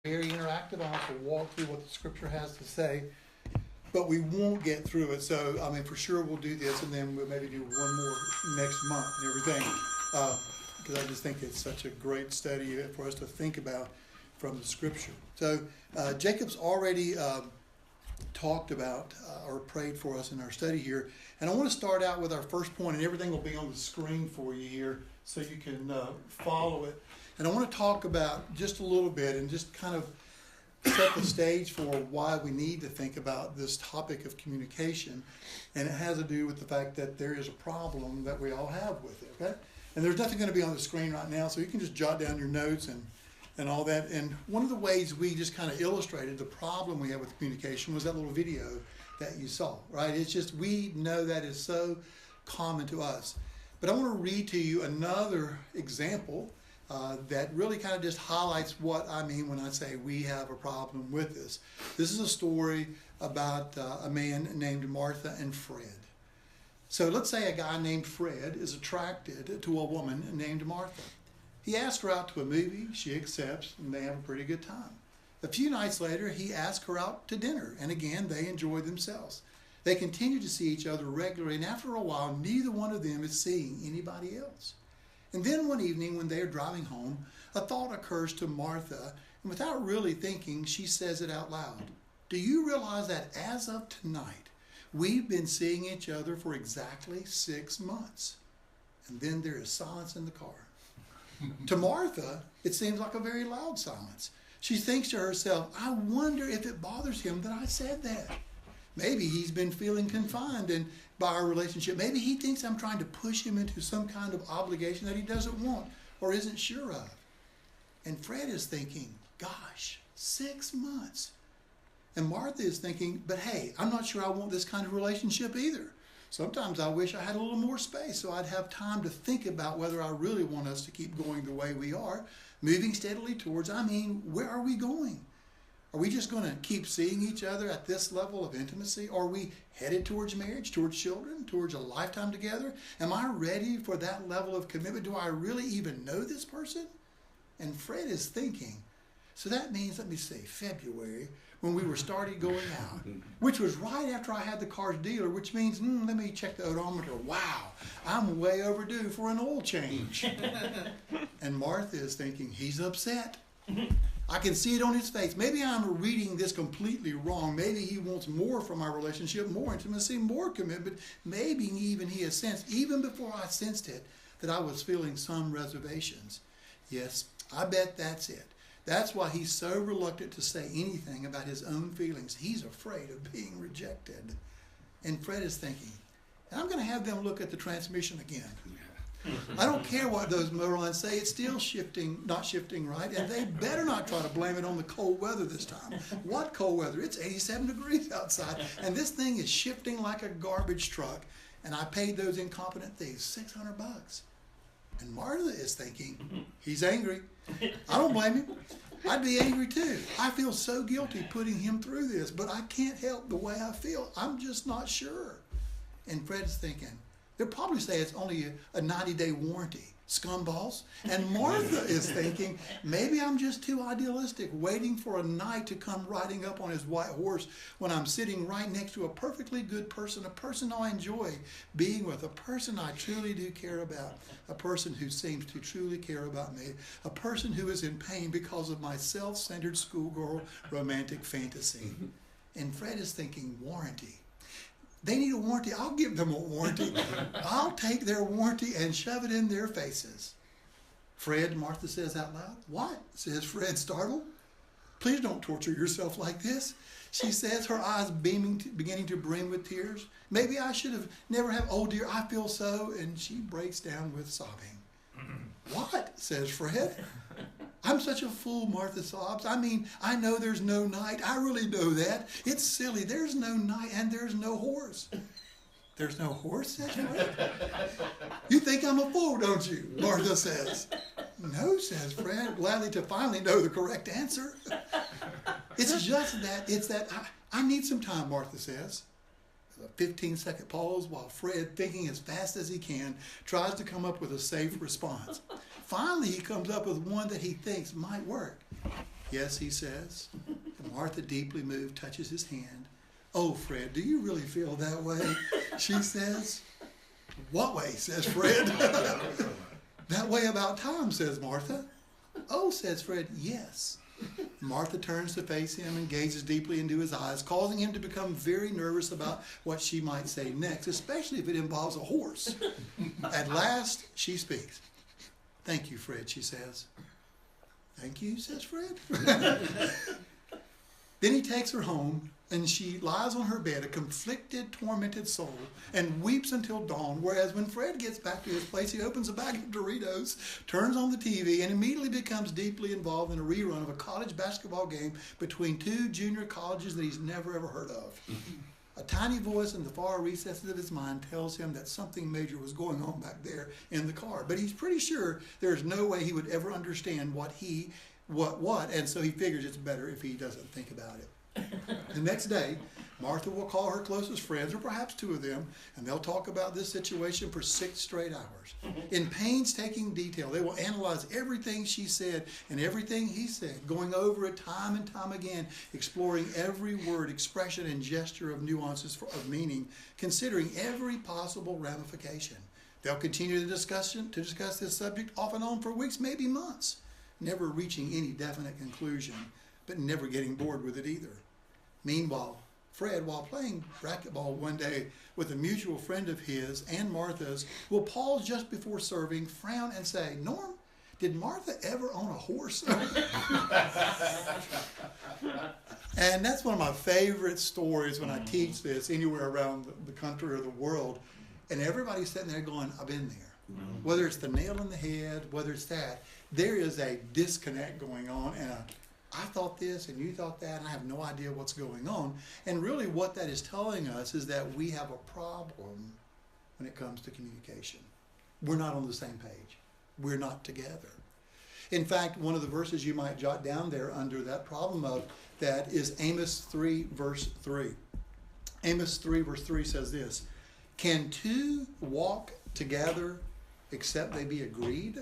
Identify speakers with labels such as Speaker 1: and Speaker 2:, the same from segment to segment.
Speaker 1: very interactive. I have to walk through what the scripture has to say, but we won't get through it. So, I mean, for sure we'll do this, and then we'll maybe do one more next month and everything, because I just think it's such a great study for us to think about from the scripture. So, Jacob's already talked about or prayed for us in our study here, and I want to start out with our first point, and everything will be on the screen for you here so you can follow it. And I want to talk about just a little bit and just kind of set the stage for why we need to think about this topic of communication. And it has to do with the fact that there is a problem that we all have with it, okay? And there's nothing going to be on the screen right now, so you can just jot down your notes and all that. And one of the ways we just kind of illustrated the problem we have with communication was that little video that you saw, right? It's just, we know that is so common to us. But I want to read to you another example that really kind of just highlights what I mean when I say we have a problem with this. This is a story about a man named Martha and Fred. So let's say a guy named Fred is attracted to a woman named Martha. He asks her out to a movie, she accepts, and they have a pretty good time. A few nights later, he asks her out to dinner, and again, they enjoy themselves. They continue to see each other regularly, and after a while, neither one of them is seeing anybody else. And then one evening when they are driving home, a thought occurs to Martha, and without really thinking, she says it out loud. Do you realize that as of tonight, we've been seeing each other for exactly 6 months? And then there is silence in the car. To Martha, it seems like a very loud silence. She thinks to herself, I wonder if it bothers him that I said that. Maybe he's been feeling confined by our relationship. Maybe he thinks I'm trying to push him into some kind of obligation that he doesn't want or isn't sure of. And Fred is thinking, gosh, 6 months. And Martha is thinking, but hey, I'm not sure I want this kind of relationship either. Sometimes I wish I had a little more space so I'd have time to think about whether I really want us to keep going the way we are, moving steadily towards, where are we going? Are we just going to keep seeing each other at this level of intimacy? Are we headed towards marriage, towards children, towards a lifetime together? Am I ready for that level of commitment? Do I really even know this person? And Fred is thinking, so that means, let me say, February, when we were starting going out, which was right after I had the car's dealer, which means, let me check the odometer. Wow, I'm way overdue for an oil change. And Martha is thinking, he's upset. I can see it on his face. Maybe I'm reading this completely wrong. Maybe he wants more from our relationship, more intimacy, more commitment. Maybe even he has sensed, even before I sensed it, that I was feeling some reservations. Yes, I bet that's it. That's why he's so reluctant to say anything about his own feelings. He's afraid of being rejected. And Fred is thinking, I'm going to have them look at the transmission again. I don't care what those motor lines say. It's still shifting, not shifting right. And they better not try to blame it on the cold weather this time. What cold weather? It's 87 degrees outside. And this thing is shifting like a garbage truck. And I paid those incompetent thieves $600. And Martha is thinking, he's angry. I don't blame him. I'd be angry too. I feel so guilty putting him through this, but I can't help the way I feel. I'm just not sure. And Fred's thinking, they'll probably say it's only a 90-day warranty. Scumballs. And Martha is thinking, maybe I'm just too idealistic, waiting for a knight to come riding up on his white horse when I'm sitting right next to a perfectly good person, a person I enjoy being with, a person I truly do care about, a person who seems to truly care about me, a person who is in pain because of my self-centered schoolgirl romantic fantasy. And Fred is thinking, warranty. They need a warranty. I'll give them a warranty. I'll take their warranty and shove it in their faces. Fred, Martha says out loud. What? Says Fred, startled. Please don't torture yourself like this. She says, her eyes beginning to brim with tears. Maybe I should have never have, oh dear, I feel so. And she breaks down with sobbing. What? Says Fred. I'm such a fool, Martha sobs. I know there's no knight. I really know that. It's silly. There's no knight and there's no horse. There's no horse, says Fred. You think I'm a fool, don't you? Martha says. No, says Fred, gladly to finally know the correct answer. It's just that, I need some time, Martha says. A 15-second pause while Fred, thinking as fast as he can, tries to come up with a safe response. Finally, he comes up with one that he thinks might work. Yes, he says. And Martha, deeply moved, touches his hand. Oh, Fred, do you really feel that way? She says. What way, says Fred. That way about time, says Martha. Oh, says Fred, yes. Martha turns to face him and gazes deeply into his eyes, causing him to become very nervous about what she might say next, especially if it involves a horse. At last, she speaks. Thank you, Fred, she says. Thank you, says Fred. Then he takes her home, and she lies on her bed, a conflicted, tormented soul, and weeps until dawn, whereas when Fred gets back to his place, he opens a bag of Doritos, turns on the TV, and immediately becomes deeply involved in a rerun of a college basketball game between two junior colleges that he's never ever heard of. A tiny voice in the far recesses of his mind tells him that something major was going on back there in the car, but he's pretty sure there's no way he would ever understand what, and so he figures it's better if he doesn't think about it. The next day, Martha will call her closest friends, or perhaps two of them, and they'll talk about this situation for 6 straight hours. In painstaking detail, they will analyze everything she said and everything he said, going over it time and time again, exploring every word, expression, and gesture of nuances of meaning, considering every possible ramification. They'll continue the discussion to discuss this subject off and on for weeks, maybe months, never reaching any definite conclusion, but never getting bored with it either. Meanwhile, Fred, while playing racquetball one day with a mutual friend of his and Martha's, will pause just before serving, frown, and say, Norm, did Martha ever own a horse? And that's one of my favorite stories when I teach this anywhere around the country or the world. And everybody's sitting there going, I've been there. Whether it's the nail in the head, whether it's that, there is a disconnect going on, and I thought this and you thought that, and I have no idea what's going on. And really what that is telling us is that we have a problem when it comes to communication. We're not on the same page. We're not together. In fact, one of the verses you might jot down there under that problem of that is Amos 3, verse 3. Amos 3, verse 3 says this, can two walk together except they be agreed?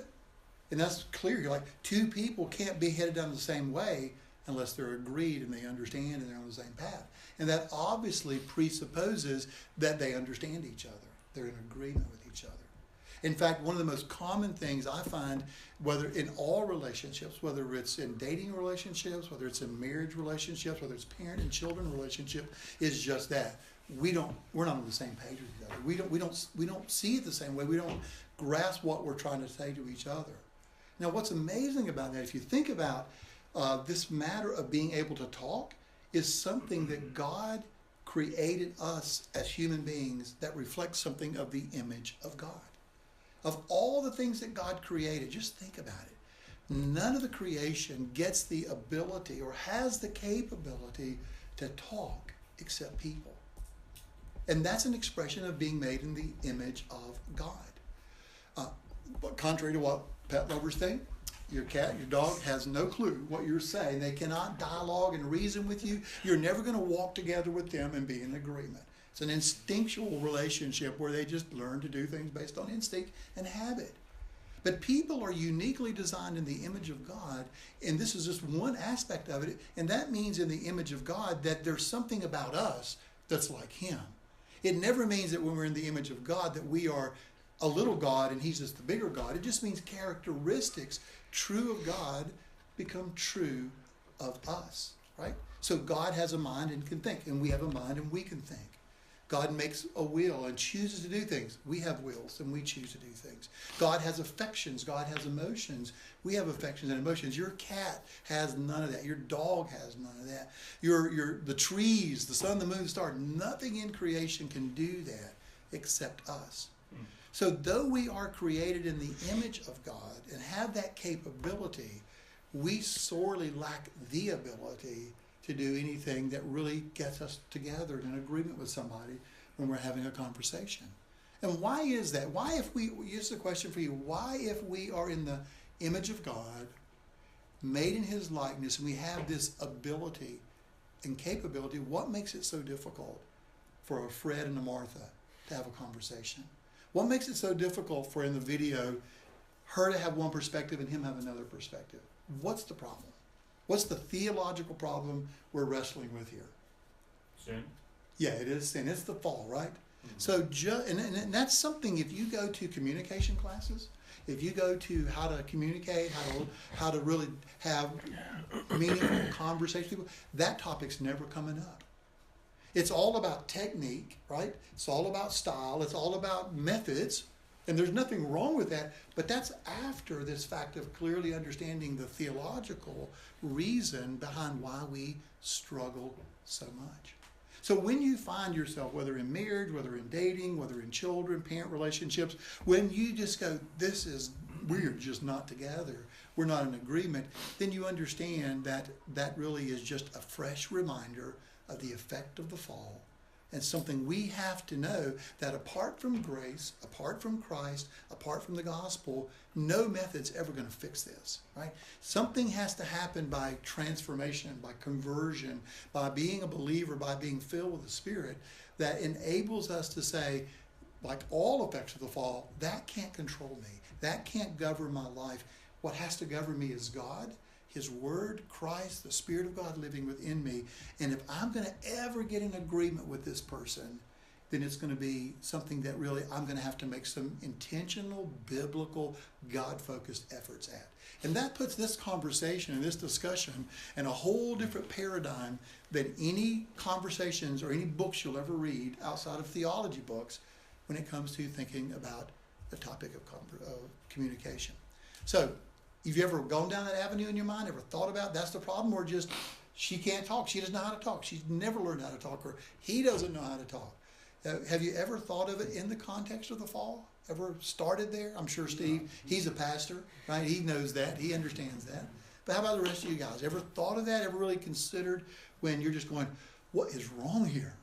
Speaker 1: And that's clear. You're like, two people can't be headed down the same way unless they're agreed and they understand and they're on the same path. And that obviously presupposes that they understand each other. They're in agreement with each other. In fact, one of the most common things I find, whether in all relationships, whether it's in dating relationships, whether it's in marriage relationships, whether it's parent and children relationship, is just that. We're not on the same page with each other. We don't see it the same way. We don't grasp what we're trying to say to each other. Now, what's amazing about that, if you think about this matter of being able to talk, is something that God created us as human beings that reflects something of the image of God. Of all the things that God created, just think about it. None of the creation gets the ability or has the capability to talk except people. And that's an expression of being made in the image of God. But contrary to what pet lovers think, your cat, your dog has no clue what you're saying. They cannot dialogue and reason with you. You're never going to walk together with them and be in agreement. It's an instinctual relationship where they just learn to do things based on instinct and habit. But people are uniquely designed in the image of God, and this is just one aspect of it, and that means in the image of God that there's something about us that's like Him. It never means that when we're in the image of God that we are a little God and He's just the bigger God. It just means characteristics true of God become true of us, right? So God has a mind and can think, and we have a mind and we can think. God makes a will and chooses to do things. We have wills and we choose to do things. God has affections. God has emotions. We have affections and emotions. Your cat has none of that. Your dog has none of that. The trees, the sun, the moon, the stars, nothing in creation can do that except us. So though we are created in the image of God and have that capability, we sorely lack the ability to do anything that really gets us together in agreement with somebody when we're having a conversation. And why is that? Why if we, here's the question for you, why if we are in the image of God, made in His likeness, and we have this ability and capability, what makes it so difficult for a Fred and a Martha to have a conversation? What makes it so difficult for, in the video, her to have one perspective and him have another perspective? What's the problem? What's the theological problem we're wrestling with here?
Speaker 2: Sin.
Speaker 1: Yeah, it is sin. It's the fall, right? So, and that's something, if you go to communication classes, if you go to how to communicate, how to really have meaningful conversations with people, that topic's never coming up. It's all about technique, right? It's all about style. It's all about methods. And there's nothing wrong with that, but that's after this fact of clearly understanding the theological reason behind why we struggle so much. So when you find yourself, whether in marriage, whether in dating, whether in children, parent relationships, when you just go, we're just not together, we're not in agreement, then you understand that that really is just a fresh reminder of the effect of the fall. And something we have to know, that apart from grace, apart from Christ, apart from the gospel, no method's ever going to fix this, right? Something has to happen by transformation, by conversion, by being a believer, by being filled with the Spirit, that enables us to say, like all effects of the fall, that can't control me. That can't govern my life. What has to govern me is God, His Word, Christ, the Spirit of God living within me. And if I'm going to ever get in agreement with this person, then it's going to be something that really I'm going to have to make some intentional, biblical, God-focused efforts at. And that puts this conversation and this discussion in a whole different paradigm than any conversations or any books you'll ever read outside of theology books when it comes to thinking about the topic of communication. So, have you ever gone down that avenue in your mind, ever thought about that's the problem, or just she can't talk, she doesn't know how to talk, she's never learned how to talk, or he doesn't know how to talk? Have you ever thought of it in the context of the fall? Ever started there? I'm sure Steve, he's a pastor, right? He knows that, he understands that. But how about the rest of you guys? Ever thought of that? Ever really considered when you're just going, what is wrong here?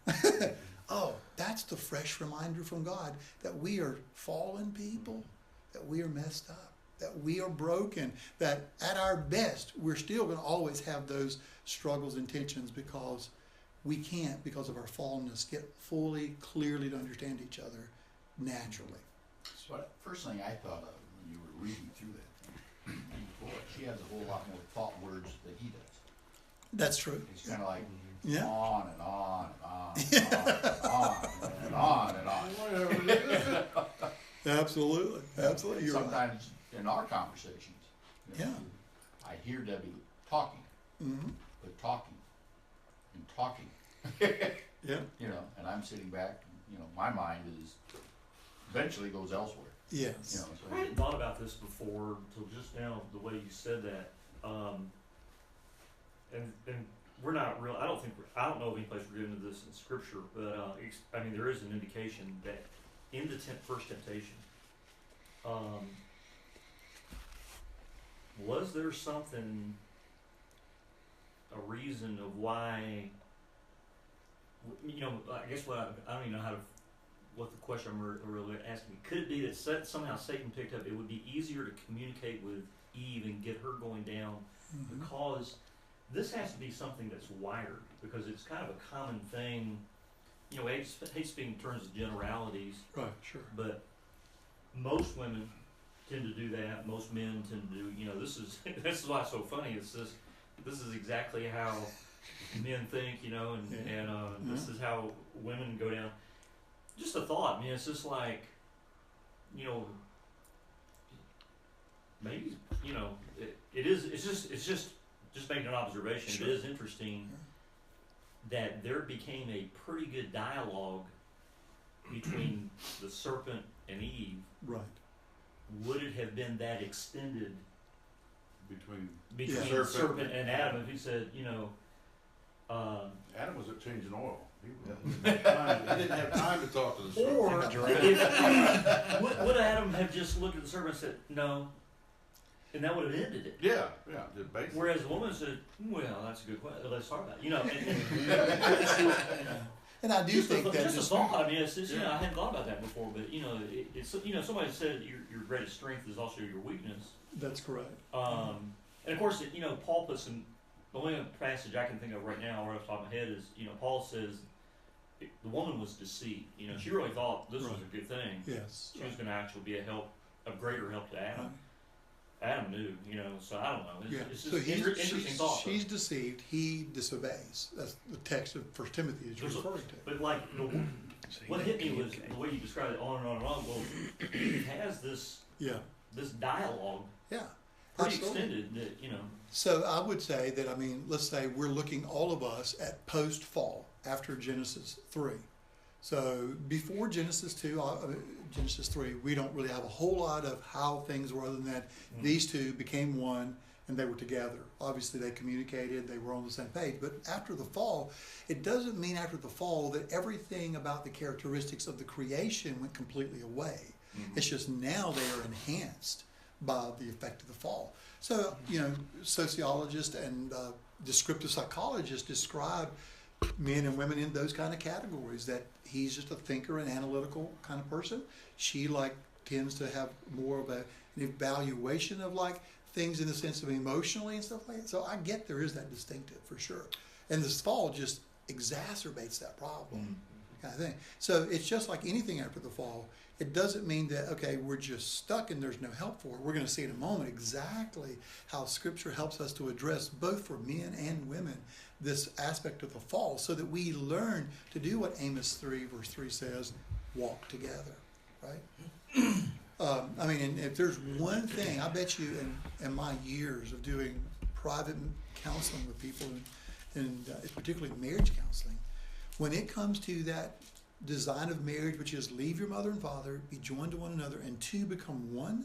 Speaker 1: Oh, that's the fresh reminder from God that we are fallen people, that we are messed up, that we are broken, that at our best, we're still going to always have those struggles and tensions because we can't, because of our fallenness, get fully, clearly to understand each other naturally.
Speaker 3: So first thing I thought of when you were reading through that, boy, she has a whole lot more thought words than he does.
Speaker 1: That's true.
Speaker 3: It's kind of like
Speaker 1: Yeah.
Speaker 3: on and on and on and on and on and on.
Speaker 1: Absolutely. Absolutely. You're
Speaker 3: Sometimes in our conversations, you know, I hear Debbie talking, but talking and talking.
Speaker 1: Yeah.
Speaker 3: You know, and I'm sitting back, and, you know, my mind is eventually goes elsewhere.
Speaker 1: Yes.
Speaker 3: You know, so
Speaker 2: I hadn't thought about this before until just now, the way you said that. And we're not real. I don't know of any place we're getting into this in Scripture, but I mean, there is an indication that in the first temptation, was there something, a reason of why? You know, I guess I don't even know what the question I'm really asking. Could it be that somehow Satan picked up? It would be easier to communicate with Eve and get her going down because this has to be something that's wired, because it's kind of a common thing. You know, I hate speaking in terms of generalities.
Speaker 1: Right, sure.
Speaker 2: But most women tend to do that. Most men tend to do, you know, this is why it's so funny. It's this is exactly how men think, you know, and this is how women go down. Just a thought. I mean, it's just like, you know, maybe, you know, it's just making an observation. Sure. It is interesting that there became a pretty good dialogue between the serpent and Eve.
Speaker 1: Right.
Speaker 2: Would it have been that extended
Speaker 4: between
Speaker 2: the serpent and Adam if he said, you know,
Speaker 4: Adam was changing oil. He didn't have time to talk to the serpent.
Speaker 2: Or would Adam have just looked at the serpent and said, no, and that would have ended it?
Speaker 4: Yeah, basically.
Speaker 2: Whereas the woman said, well, that's a good question. Let's talk about it. You know,
Speaker 1: and I do think that
Speaker 2: just a thought. I mean, it's just, you know, I hadn't thought about that before, but you know, it's you know, somebody said your greatest strength is also your weakness.
Speaker 1: That's correct.
Speaker 2: And of course, you know, Paul puts in the only passage I can think of right now, right off the top of my head, is, you know, Paul says the woman was deceived. You know, she really thought this was a good thing.
Speaker 1: Yes.
Speaker 2: She was going to actually be a greater help to Adam. Adam knew, so I don't know. It's
Speaker 1: So
Speaker 2: just interesting thought.
Speaker 1: she's deceived, he disobeys. That's the text of 1 Timothy that you're referring to.
Speaker 2: But what hit me was the way you described it on and on and on. Well, it has this dialogue.
Speaker 1: Yeah.
Speaker 2: Pretty
Speaker 1: Absolutely.
Speaker 2: extended that,
Speaker 1: So I would say that, let's say we're looking, all of us, at post-fall, after Genesis 3. So before Genesis 2, Genesis 3, we don't really have a whole lot of how things were, other than that these two became one and they were together. Obviously they communicated, they were on the same page. But after the fall, it doesn't mean after the fall that everything about the characteristics of the creation went completely away. Mm-hmm. It's just now they are enhanced by the effect of the fall. So, sociologists and descriptive psychologists describe men and women in those kind of categories, that he's just a thinker and analytical kind of person. She tends to have more of an evaluation of things in the sense of emotionally and stuff like that. So I get there is that distinctive for sure. And this fall just exacerbates that problem kind of thing. So it's just like anything after the fall. It doesn't mean that, okay, we're just stuck and there's no help for it. We're going to see in a moment exactly how Scripture helps us to address, both for men and women, this aspect of the fall, so that we learn to do what Amos 3 verse 3 says, walk together, right? And if there's one thing, I bet you in my years of doing private counseling with people, and particularly marriage counseling, when it comes to that design of marriage, which is leave your mother and father, be joined to one another, and two become one.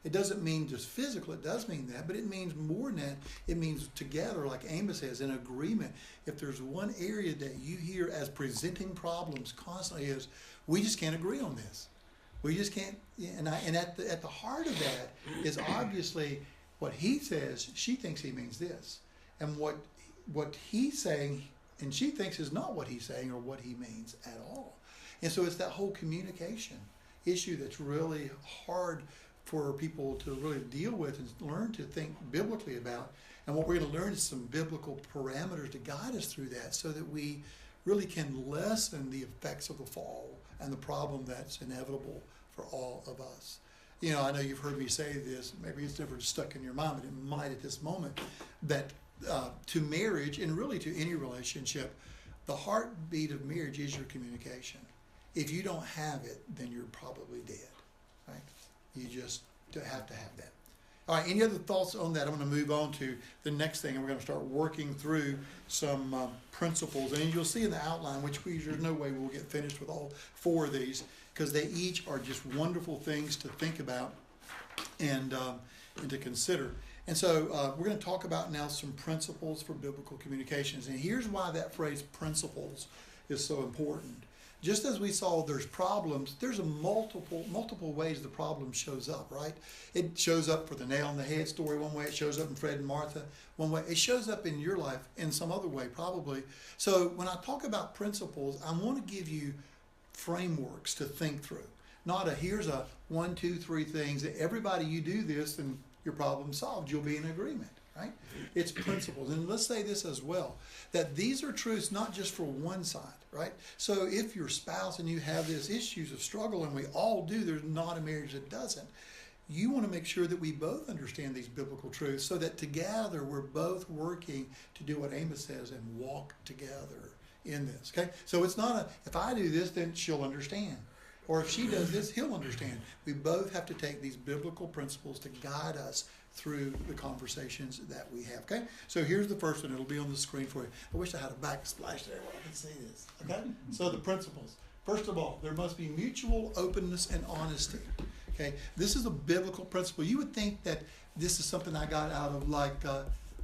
Speaker 1: It doesn't mean just physical, it does mean that, but it means more than that. It means together, like Amos says, in agreement. If there's one area that you hear as presenting problems constantly, is we just can't agree on this. We just can't, and at the heart of that is obviously what he says, she thinks he means this. And what he's saying, and she thinks is not what he's saying or what he means at all. And so it's that whole communication issue that's really hard for people to really deal with and learn to think biblically about. And what we're going to learn is some biblical parameters to guide us through that, so that we really can lessen the effects of the fall and the problem that's inevitable for all of us. I know you've heard me say this, maybe it's never stuck in your mind, but it might at this moment, that to marriage, and really to any relationship, the heartbeat of marriage is your communication. If you don't have it, then you're probably dead, right? You just have to have that. All right, any other thoughts on that? I'm going to move on to the next thing, and we're going to start working through some principles. And you'll see in the outline, which there's no way we'll get finished with all 4 of these, because they each are just wonderful things to think about and to consider. And so we're going to talk about now some principles for biblical communications. And here's why that phrase principles is so important. Just as we saw there's problems, there's a multiple ways the problem shows up, right? It shows up for the nail in the head story one way. It shows up in Fred and Martha one way. It shows up in your life in some other way probably. So when I talk about principles, I want to give you frameworks to think through. Not here's a 1, 2, 3 things that everybody, you do this and your problem solved. You'll be in agreement, right? It's principles. And let's say this as well, that these are truths not just for one side, right? So if your spouse and you have these issues of struggle, and we all do, there's not a marriage that doesn't. You want to make sure that we both understand these biblical truths, so that together we're both working to do what Amos says and walk together in this, okay? So it's not if I do this, then she'll understand. Or if she does this, he'll understand. We both have to take these biblical principles to guide us through the conversations that we have, okay? So here's the first one. It'll be on the screen for you. I wish I had a backsplash there where I could see this, okay? So the principles. First of all, there must be mutual openness and honesty, okay? This is a biblical principle. You would think that this is something I got out of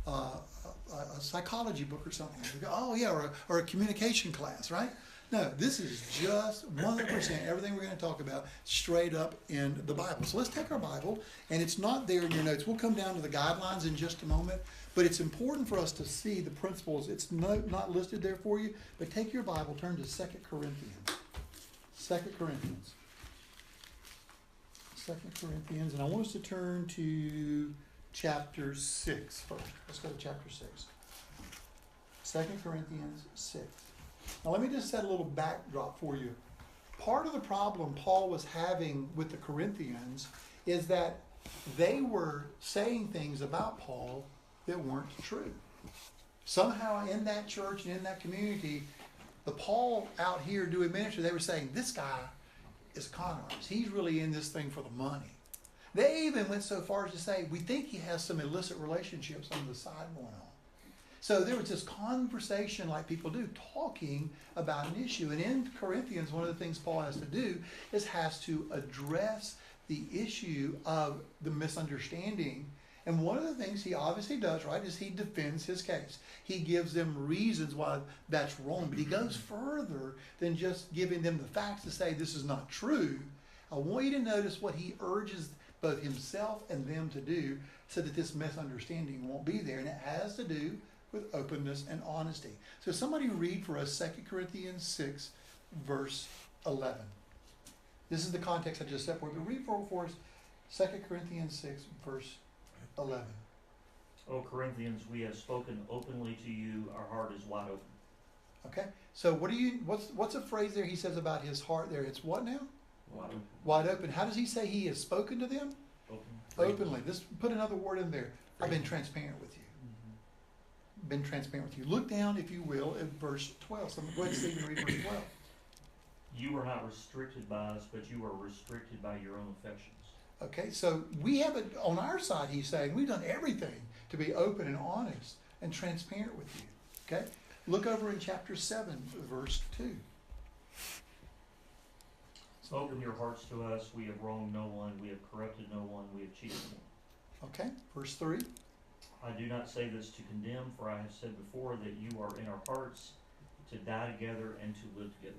Speaker 1: a psychology book or something. Oh, yeah, or a communication class, right? No, this is just 100% everything we're going to talk about straight up in the Bible. So let's take our Bible, and it's not there in your notes. We'll come down to the guidelines in just a moment, but it's important for us to see the principles. It's not listed there for you, but take your Bible, turn to 2 Corinthians. 2 Corinthians. 2 Corinthians, and I want us to turn to chapter 6 first. Let's go to chapter 6. 2 Corinthians 6. Now let me just set a little backdrop for you. Part of the problem Paul was having with the Corinthians is that they were saying things about Paul that weren't true. Somehow in that church and in that community, the Paul out here doing ministry, they were saying, this guy is a con artist. He's really in this thing for the money. They even went so far as to say, we think he has some illicit relationships on the side going on. So there was this conversation like people do, talking about an issue. And in Corinthians, one of the things Paul has to do is has to address the issue of the misunderstanding. And one of the things he obviously does, right, is he defends his case. He gives them reasons why that's wrong. But he goes further than just giving them the facts to say this is not true. I want you to notice what he urges both himself and them to do so that this misunderstanding won't be there. And it has to do with openness and honesty. So somebody read for us 2 Corinthians 6, verse 11. This is the context I just set for you. But read for us 2 Corinthians 6, verse 11.
Speaker 2: O Corinthians, we have spoken openly to you. Our heart is wide open.
Speaker 1: Okay. So what's a phrase there he says about his heart there? It's what now?
Speaker 2: Wide open.
Speaker 1: Wide open. How does he say he has spoken to them?
Speaker 2: Open.
Speaker 1: Openly. Let's put another word in there. I've been transparent with you. Been transparent with you. Look down, if you will, at verse 12. So go ahead, Stephen, read verse 12.
Speaker 2: You are not restricted by us, but you are restricted by your own affections.
Speaker 1: Okay, so we have it on our side, he's saying, we've done everything to be open and honest and transparent with you. Okay? Look over in chapter 7, verse 2.
Speaker 2: Open your hearts to us. We have wronged no one. We have corrupted no one. We have cheated no one.
Speaker 1: Okay, verse 3.
Speaker 2: I do not say this to condemn, for I have said before that you are in our hearts to die together and to live together.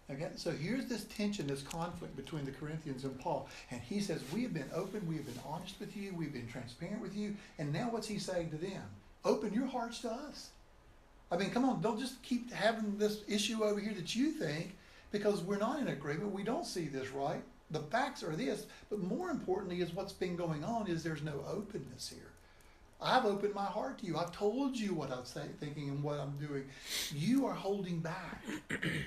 Speaker 1: Okay, so here's this tension, this conflict between the Corinthians and Paul. And he says, we have been open, we have been honest with you, we've been transparent with you. And now what's he saying to them? Open your hearts to us. I mean, come on, don't just keep having this issue over here that you think, because we're not in agreement. We don't see this right. The facts are this. But more importantly is what's been going on is there's no openness here. I've opened my heart to you. I've told you what I'm thinking and what I'm doing. You are holding back.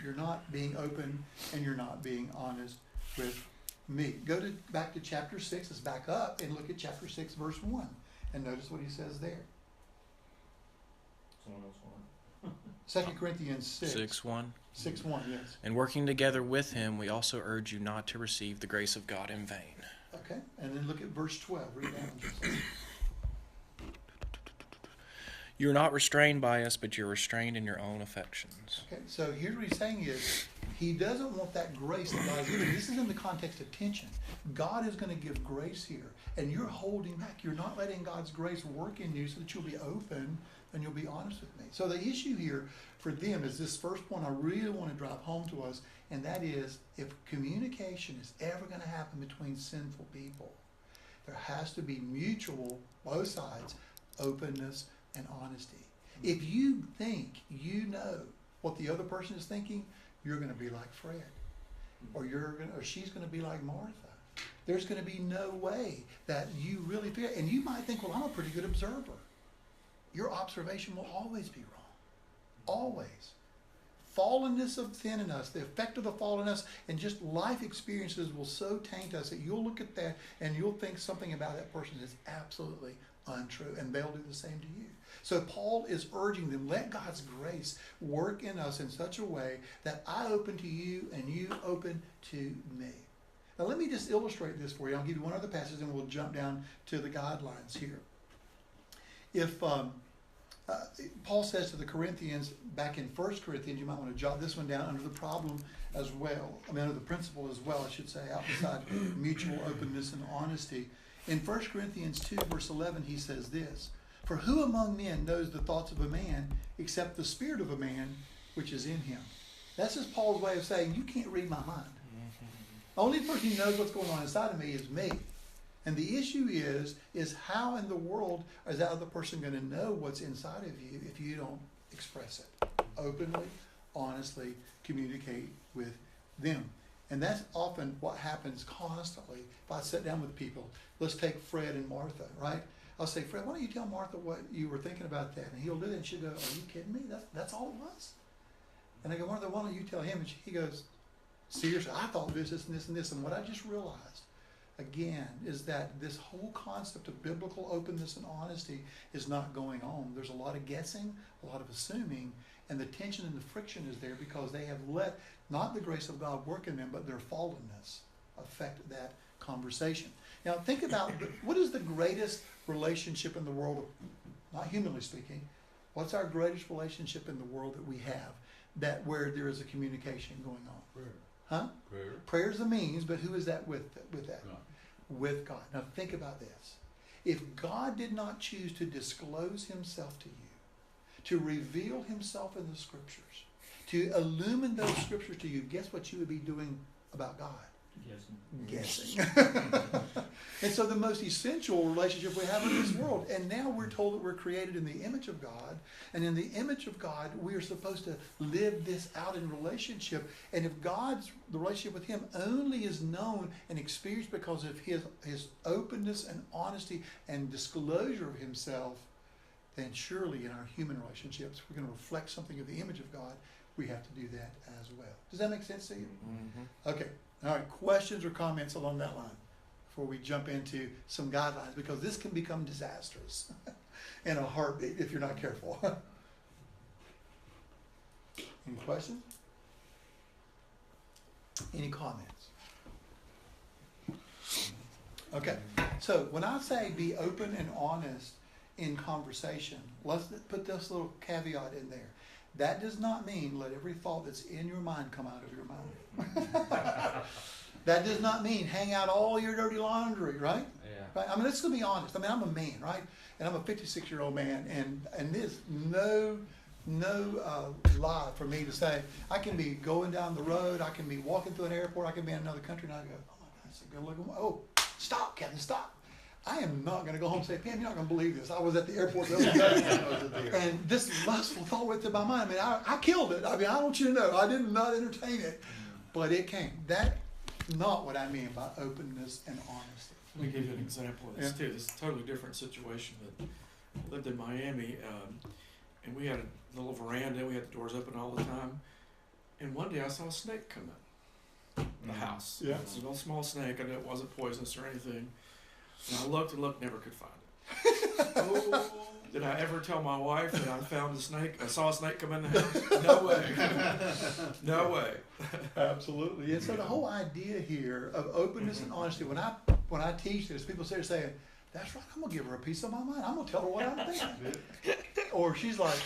Speaker 1: You're not being open and you're not being honest with me. Go back to chapter 6. Let's back up and look at chapter 6, verse 1. And notice what he says there.
Speaker 2: Someone else want
Speaker 1: 2 Corinthians 6.
Speaker 5: 6:1.
Speaker 1: 6:1, yes.
Speaker 5: And working together with him, we also urge you not to receive the grace of God in vain.
Speaker 1: Okay. And then look at verse 12. Read that one just a second.
Speaker 5: You are not restrained by us, but you're restrained in your own affections.
Speaker 1: Okay, so here's what he's saying is, he doesn't want that grace that God is giving. This is in the context of tension. God is going to give grace here, and you're holding back. You're not letting God's grace work in you so that you'll be open and you'll be honest with me. So the issue here for them is this first point I really want to drive home to us, and that is, if communication is ever going to happen between sinful people, there has to be mutual, both sides, openness and honesty. If you think you know what the other person is thinking, you're going to be like Fred, or she's going to be like Martha. There's going to be no way that you really figure. And you might think, well, I'm a pretty good observer. Your observation will always be wrong, always. Fallenness of sin in us, the effect of the fall in us, and just life experiences will so taint us that you'll look at that and you'll think something about that person is absolutely untrue, and they'll do the same to you. So Paul is urging them, let God's grace work in us in such a way that I open to you and you open to me. Now let me just illustrate this for you. I'll give you one other passage and we'll jump down to the guidelines here. If Paul says to the Corinthians, back in 1 Corinthians, you might want to jot this one down under the problem as well, under the principle as well, I should say, outside mutual openness and honesty. In 1 Corinthians 2, verse 11, he says this, for who among men knows the thoughts of a man except the spirit of a man which is in him? That's just Paul's way of saying, you can't read my mind. The only person who knows what's going on inside of me is me. And the issue is how in the world is that other person going to know what's inside of you if you don't express it? Openly, honestly, communicate with them. And that's often what happens constantly. If I sit down with people, let's take Fred and Martha, right? I'll say, Fred, why don't you tell Martha what you were thinking about that? And he'll do that, and she'll go, are you kidding me? That's all it was? And I go, Martha, why don't you tell him? And he goes, seriously, I thought this, and this, and this. And what I just realized again, is that this whole concept of biblical openness and honesty is not going on. There's a lot of guessing, a lot of assuming, and the tension and the friction is there because they have let not the grace of God work in them, but their fallenness affect that conversation. Now think about what is the greatest relationship in the world, not humanly speaking, what's our greatest relationship in the world that we have that where there is a communication going on?
Speaker 4: Prayer.
Speaker 1: Huh?
Speaker 4: Prayer.
Speaker 1: Prayer is the means, but who is that with that?
Speaker 4: God.
Speaker 1: With God. Now think about this. If God did not choose to disclose himself to you, to reveal himself in the scriptures, to illumine those scriptures to you, guess what you would be doing about God? Guessing. And so the most essential relationship we have in this world, and now we're told that we're created in the image of God, and in the image of God we are supposed to live this out in relationship. And if the relationship with him only is known and experienced because of his openness and honesty and disclosure of himself, then surely in our human relationships, if we're going to reflect something of the image of God, we have to do that as well. Does that make sense to you? Mm-hmm. Okay. All right. Questions or comments along that line before we jump into some guidelines, because this can become disastrous in a heartbeat if you're not careful. Any questions? Any comments? Okay. So when I say be open and honest in conversation, let's put this little caveat in there. That does not mean let every thought that's in your mind come out of your mind. That does not mean hang out all your dirty laundry, right?
Speaker 6: Yeah.
Speaker 1: Right? I mean, let's be honest. I mean, I'm a man, right? And I'm a 56-year-old man, and there's no lie for me to say I can be going down the road, I can be walking through an airport, I can be in another country, and I go, oh my God, that's a good looking one. Oh, stop, Kevin, stop. I am not going to go home and say, Pam, you're not going to believe this. I was at the airport the other day, and this lustful thought went through my mind. I mean, I killed it. I mean, I want you to know, I did not entertain it, but it came. That's not what I mean by openness and honesty.
Speaker 7: Let me give you an example of this too. This is a totally different situation. But I lived in Miami, and we had a little veranda. We had the doors open all the time. And one day I saw a snake come in the house.
Speaker 1: Yeah.
Speaker 7: It's a little small snake. I knew it wasn't poisonous or anything. And I looked and looked, never could find it. Did I ever tell my wife that I found a snake? I saw a snake come in the house? No way. No way.
Speaker 1: Absolutely. And so the whole idea here of openness and honesty, when I teach this, people say, that's right, I'm going to give her a piece of my mind. I'm going to tell her what I'm thinking. Or she's like,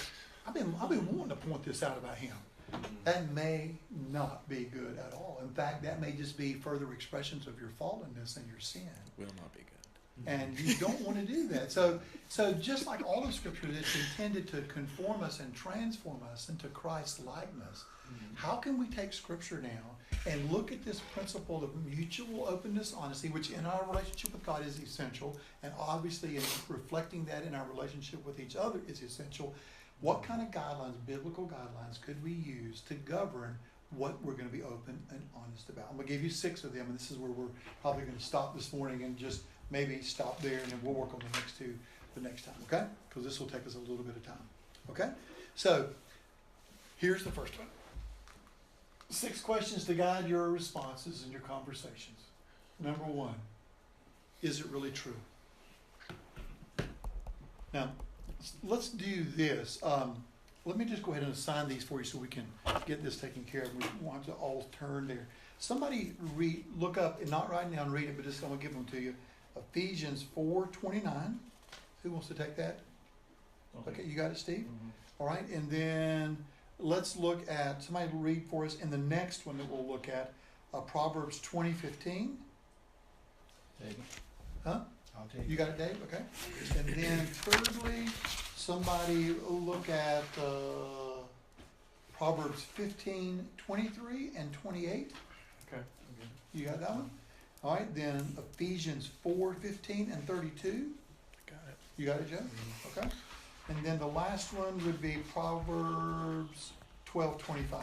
Speaker 1: I've been wanting to point this out about him. That may not be good at all. In fact, that may just be further expressions of your fallenness and your sin.
Speaker 5: Will not be good.
Speaker 1: And you don't want to do that. So just like all of Scripture, it's intended to conform us and transform us into Christ's likeness. How can we take Scripture now and look at this principle of mutual openness, honesty, which in our relationship with God is essential, and obviously in reflecting that in our relationship with each other is essential. What kind of guidelines, biblical guidelines, could we use to govern what we're going to be open and honest about? I'm going to give you 6 of them, and this is where we're probably going to stop this morning and just maybe stop there, and then we'll work on the next 2 the next time, okay? Because this will take us a little bit of time, okay? So here's the first one. 6 questions to guide your responses and your conversations. Number 1, is it really true? Now, let's do this. Let me just go ahead and assign these for you so we can get this taken care of. We want to all turn there. Somebody look up, and not write down, read it, but just I'm going to give them to you. Ephesians 4:29. Who wants to take that? Okay, you got it, Steve? Mm-hmm. All right, and then let's look at, somebody read for us in the next one that we'll look at, Proverbs 20:15.
Speaker 3: David.
Speaker 1: Huh?
Speaker 3: I'll take it.
Speaker 1: You got it, Dave? Okay. And then thirdly, somebody look at Proverbs 15:23 and 28.
Speaker 7: Okay.
Speaker 1: You got that one? All right, then Ephesians 4:15 and 32.
Speaker 5: Got it.
Speaker 1: You got it, Joe?
Speaker 5: Mm-hmm.
Speaker 1: Okay. And then the last one would be Proverbs 12:25.
Speaker 6: I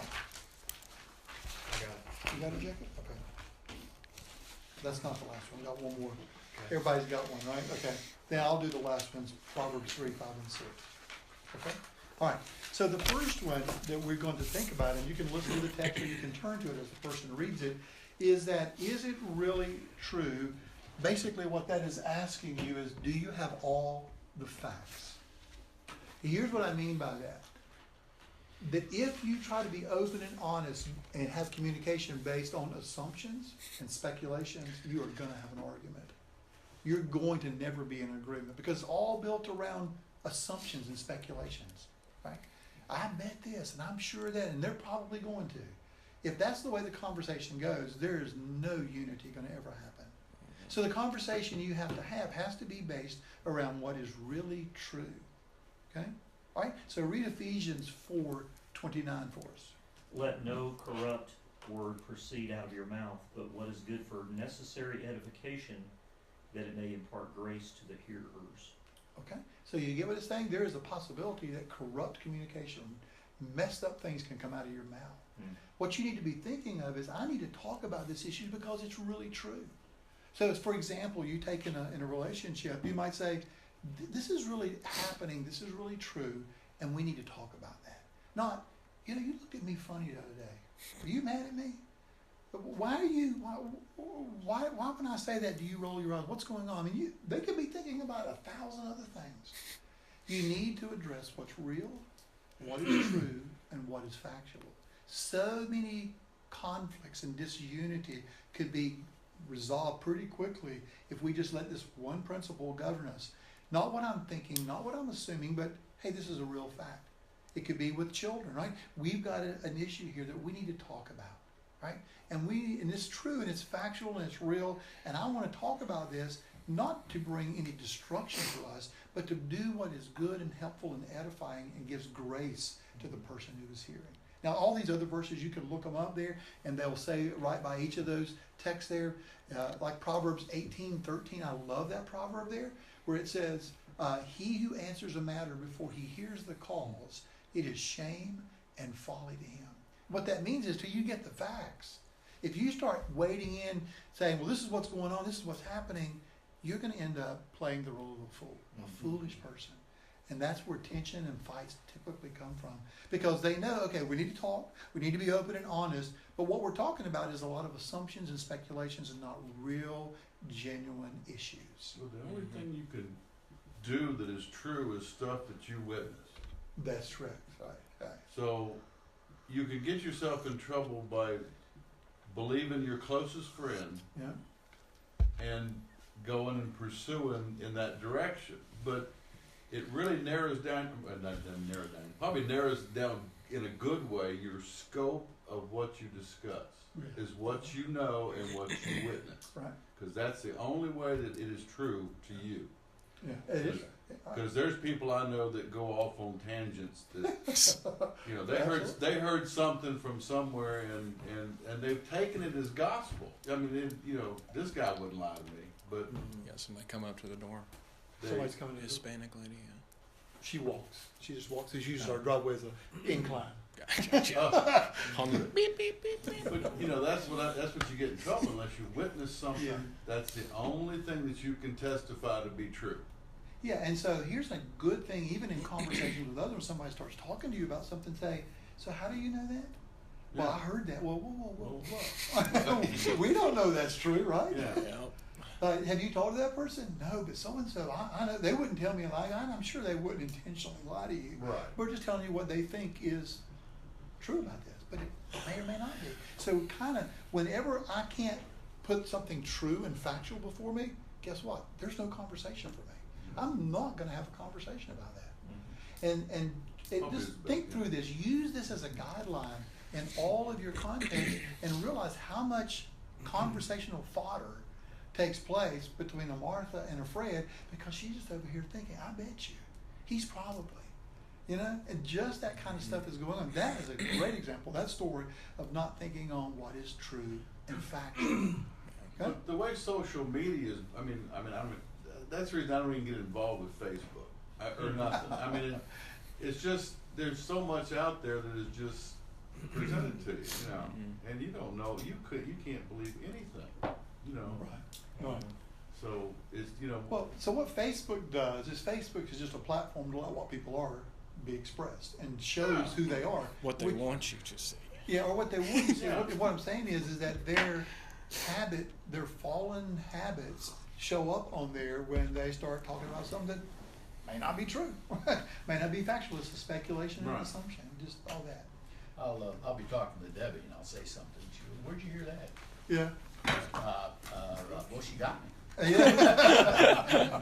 Speaker 6: got it.
Speaker 1: You got it, Jacob? Okay. That's not the last one. We got one more. Okay. Everybody's got one, right? Okay. Then I'll do the last ones, Proverbs 3, 5, and 6. Okay? All right. So the first one that we're going to think about, and you can listen to the text or you can turn to it as the person reads it, is it really true basically what that is asking you is, do you have all the facts? Here's what I mean by that. That if you try to be open and honest and have communication based on assumptions and speculations, you are going to have an argument. You're going to never be in agreement because it's all built around assumptions and speculations, right? I bet this and I'm sure that, and they're probably going to. If that's the way the conversation goes, there is no unity going to ever happen. So the conversation you have to have has to be based around what is really true. Okay? All right? So read Ephesians 4:29 for us.
Speaker 2: Let no corrupt word proceed out of your mouth, but what is good for necessary edification, that it may impart grace to the hearers.
Speaker 1: Okay? So you get what it's saying? There is a possibility that corrupt communication, messed up things can come out of your mouth. What you need to be thinking of is, I need to talk about this issue because it's really true. So, for example, you take in a relationship, you might say, this is really happening, this is really true, and we need to talk about that. Not, you looked at me funny the other day. Are you mad at me? Why when I say that, do you roll your eyes? What's going on? I mean, they could be thinking about 1,000 other things. You need to address what's real, what is true, and what is factual. So many conflicts and disunity could be resolved pretty quickly if we just let this one principle govern us. Not what I'm thinking, not what I'm assuming, but hey, this is a real fact. It could be with children, right? We've got an issue here that we need to talk about, right? And it's true and it's factual and it's real, and I want to talk about this not to bring any destruction to us, but to do what is good and helpful and edifying and gives grace to the person who is hearing. Now, all these other verses, you can look them up there, and they'll say right by each of those texts there, like Proverbs 18:13. I love that proverb there, where it says, he who answers a matter before he hears the cause, it is shame and folly to him. What that means is till you get the facts. If you start wading in, saying, well, this is what's going on, this is what's happening, you're going to end up playing the role of a fool, a foolish person. And that's where tension and fights typically come from. Because they know, okay, we need to talk, we need to be open and honest, but what we're talking about is a lot of assumptions and speculations and not real, genuine issues.
Speaker 4: Well, the only thing you can do that is true is stuff that you witnessed.
Speaker 1: That's correct, right.
Speaker 4: So you can get yourself in trouble by believing your closest friend and going and pursuing in that direction. But it really narrows down, probably narrows down in a good way your scope of what you discuss.
Speaker 1: Yeah.
Speaker 4: Is what you know and what you witness.
Speaker 1: Right.
Speaker 4: Because that's the only way that it is true to you.
Speaker 1: Yeah, it is.
Speaker 4: Because there's people I know that go off on tangents that they heard something from somewhere and they've taken it as gospel. I mean, this guy wouldn't lie to me, but
Speaker 5: somebody come up to the door.
Speaker 1: Somebody's coming in.
Speaker 5: Hispanic lady. Yeah.
Speaker 1: She walks. She just walks. She uses our driveway as an incline.
Speaker 5: Gotcha.
Speaker 4: Beep, beep, beep, beep. But that's what you get in trouble unless you witness something. Yeah. That's the only thing that you can testify to be true.
Speaker 1: Yeah, and so here's a good thing, even in conversations with others, when somebody starts talking to you about something, say, so how do you know that? Yeah. Well, I heard that. Well, whoa. We don't know that's true, right?
Speaker 4: Yeah.
Speaker 1: Have you talked to that person? No, but so-and-so, I know they wouldn't tell me a lie. I'm sure they wouldn't intentionally lie to you.
Speaker 4: Right.
Speaker 1: We're just telling you what they think is true about this, but it may or may not be. So kind of, whenever I can't put something true and factual before me, guess what? There's no conversation for me. I'm not going to have a conversation about that. And just think through this. Use this as a guideline in all of your content and realize how much conversational fodder takes place between a Martha and a Fred, because she's just over here thinking, I bet you, he's probably, and just that kind of stuff is going on. That is a great example, that story of not thinking on what is true and factual. Okay?
Speaker 4: The way social media is, that's the reason I don't even get involved with Facebook or nothing. I mean, it's just, there's so much out there that is just presented to you, and you don't know, you can't believe anything,
Speaker 1: Right.
Speaker 4: So it's,
Speaker 1: Well, so what Facebook does is Facebook is just a platform to let what people are be expressed and shows who they are.
Speaker 5: What they want you to see.
Speaker 1: Yeah, or what they want you to see. What I'm saying is that their fallen habits show up on there when they start talking about something that may not be true, may not be factual. It's a speculation and an assumption, just all that.
Speaker 3: I'll be talking to Debbie and I'll say something. She goes, "Where'd you hear that?"
Speaker 1: Yeah.
Speaker 3: Well, she got me.
Speaker 1: Yeah.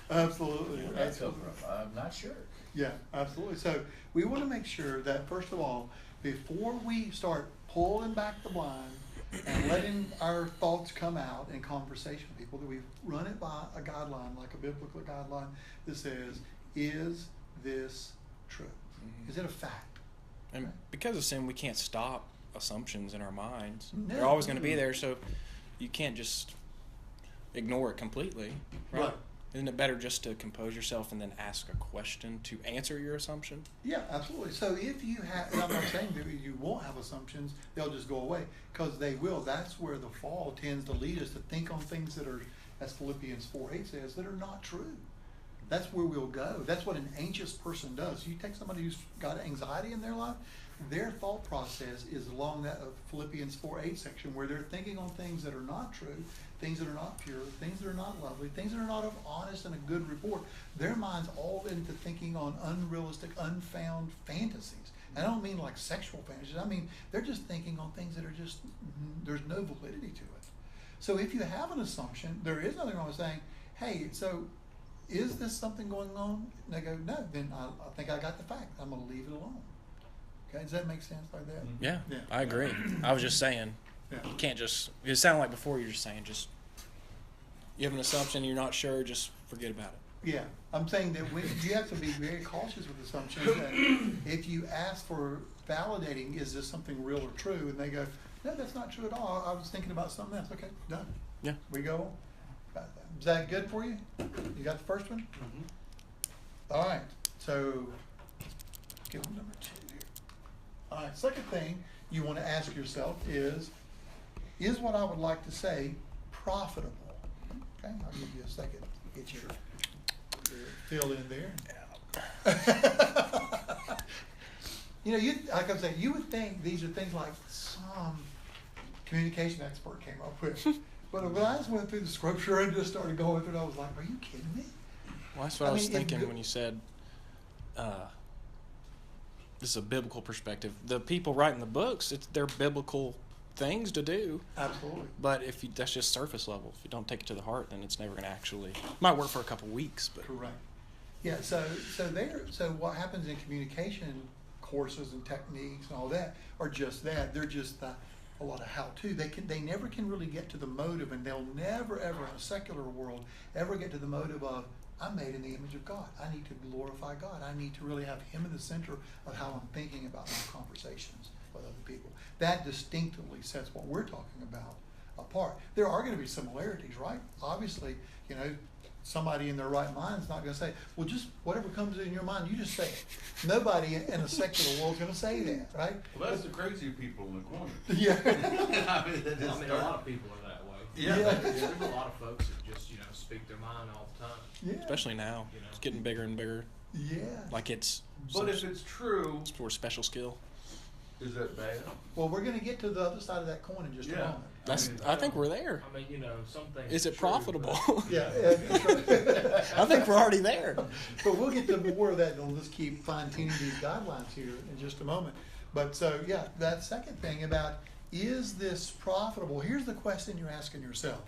Speaker 1: Absolutely.
Speaker 3: Where'd that come from? I'm not sure.
Speaker 1: Yeah, absolutely. So we want to make sure that, first of all, before we start pulling back the blind and letting our thoughts come out in conversation with people, that we run it by a guideline, like a biblical guideline that says, is this true? Mm-hmm. Is it a fact?
Speaker 5: And
Speaker 1: right?
Speaker 5: Because of sin, we can't stop assumptions in our minds.
Speaker 1: No.
Speaker 5: They're always going to be there, so you can't just ignore it completely. Right? Isn't it better just to compose yourself and then ask a question to answer your assumption?
Speaker 1: Yeah, absolutely. So if you have, and I'm not saying that you won't have assumptions, they'll just go away, because they will. That's where the fall tends to lead us to think on things that are, as Philippians 4:8 says, that are not true. That's where we'll go. That's what an anxious person does. You take somebody who's got anxiety in their life, their thought process is along that Philippians 4:8 section, where they're thinking on things that are not true, things that are not pure, things that are not lovely, things that are not of honest and a good report. Their mind's all into thinking on unrealistic, unfound fantasies. And I don't mean like sexual fantasies. I mean, they're just thinking on things that are just, there's no validity to it. So if you have an assumption, there is nothing wrong with saying, hey, so is this something going on? And they go, no, then I think I got the fact. I'm going to leave it alone. Okay, does that make sense like that?
Speaker 5: Yeah,
Speaker 1: Yeah.
Speaker 5: I agree. I was just saying,
Speaker 1: Yeah.
Speaker 5: you can't just, it sounded like before you were just saying, just, you have an assumption, you're not sure, just forget about it.
Speaker 1: Yeah, I'm saying that you have to be very cautious with assumptions. That if you ask for validating, is this something real or true, and they go, no, that's not true at all. I was thinking about something else. Okay, done.
Speaker 5: Yeah.
Speaker 1: We go on. Is that good for you? You got the first one?
Speaker 2: Mm-hmm.
Speaker 1: All right. So, get on number 2 here. All right. Second thing you want to ask yourself is what I would like to say profitable? Okay, I'll give you a second to get your fill in there. You know, like I'm saying, you would think these are things like some communication expert came up with. But when I just went through the scripture and just started going through it, I was like, are you kidding me?
Speaker 5: Well, that's what I was thinking when you said, this is a biblical perspective. The people writing the books, they're biblical things to do.
Speaker 1: Absolutely.
Speaker 5: But that's just surface level. If you don't take it to the heart, then it's never going to actually, might work for a couple weeks, but.
Speaker 1: Correct. Yeah, so what happens in communication courses and techniques and all that are just that. They're just a lot of how-to. They never can really get to the motive, and they'll never ever in a secular world ever get to the motive of, I'm made in the image of God. I need to glorify God. I need to really have Him in the center of how I'm thinking about my conversations with other people. That distinctively sets what we're talking about apart. There are going to be similarities, right? Obviously, you know, somebody in their right mind is not going to say, well, just whatever comes in your mind, you just say it. Nobody in a secular world is going to say that, right?
Speaker 4: Well, that's the crazy people in the corner.
Speaker 1: Yeah.
Speaker 6: I mean, a lot of people are that way.
Speaker 4: Yeah.
Speaker 6: There's a lot of folks that just, speak their mind all the time.
Speaker 1: Yeah.
Speaker 5: Especially now. It's getting bigger and bigger.
Speaker 1: Yeah.
Speaker 5: Like it's
Speaker 4: But if it's true,
Speaker 5: it's for a special skill.
Speaker 4: is that bad?
Speaker 1: Well, we're going to get to the other side of that coin in just a
Speaker 4: Yeah.
Speaker 1: moment.
Speaker 5: I think we're there.
Speaker 6: I mean, some things.
Speaker 5: Is
Speaker 6: are
Speaker 5: it
Speaker 6: true,
Speaker 5: profitable?
Speaker 1: Yeah, that's right.
Speaker 5: I think we're already there.
Speaker 1: But we'll get to more of that, and we'll just keep fine-tuning these guidelines here in just a moment. But so, yeah, that second thing about, is this profitable? Here's the question you're asking yourself.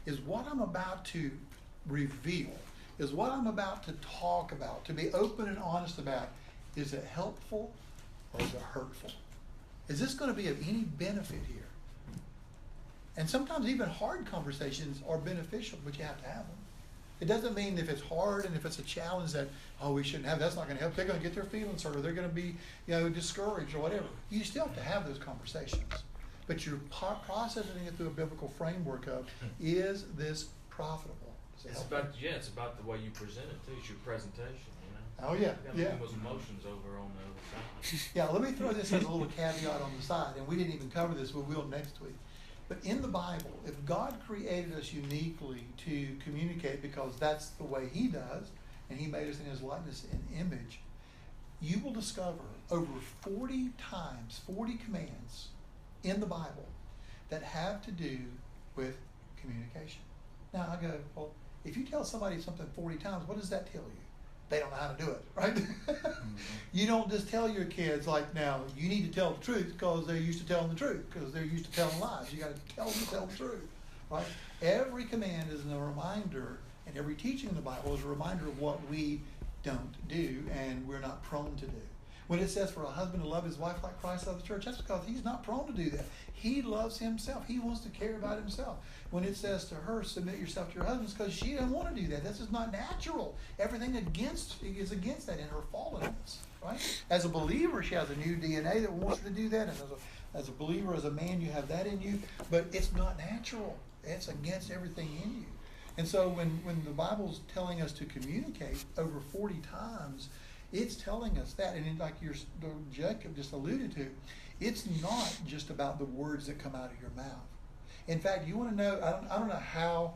Speaker 1: Is what I'm about to reveal, is what I'm about to talk about, to be open and honest about, is it helpful or is it hurtful? Is this going to be of any benefit here? And sometimes even hard conversations are beneficial, but you have to have them. It doesn't mean if it's hard and if it's a challenge that, oh, we shouldn't have, that's not going to help. They're going to get their feelings hurt, or they're going to be, discouraged or whatever. You still have to have those conversations. But you're processing it through a biblical framework of, is this profitable? Is it
Speaker 6: It's
Speaker 1: helpful?
Speaker 6: it's about the way you present it too. It's your presentation,
Speaker 1: Oh, yeah,
Speaker 6: You
Speaker 1: yeah.
Speaker 6: got those emotions over on the other side.
Speaker 1: Yeah, let me throw this as a little caveat on the side, and we didn't even cover this, we will next week. But in the Bible, if God created us uniquely to communicate because that's the way He does, and He made us in His likeness and image, you will discover over 40 times, 40 commands in the Bible that have to do with communication. Now I go, well, if you tell somebody something 40 times, what does that tell you? They don't know how to do it, right? You don't just tell your kids, like, now, you need to tell the truth because they're used to telling the truth, because they're used to telling lies. You got to tell them to tell the truth, right? Every command is a reminder, and every teaching in the Bible is a reminder of what we don't do and we're not prone to do. When it says for a husband to love his wife like Christ loved the church, that's because he's not prone to do that. He loves himself. He wants to care about himself. When it says to her, submit yourself to your husband, it's because she doesn't want to do that. That's just not natural. Everything is against that in her fallenness, right? As a believer, she has a new DNA that wants her to do that. And as a believer, as a man, you have that in you. But it's not natural. It's against everything in you. And so when the Bible's telling us to communicate over 40 times, it's telling us that, and like Jacob just alluded to, it's not just about the words that come out of your mouth. In fact, you want to know, I don't know how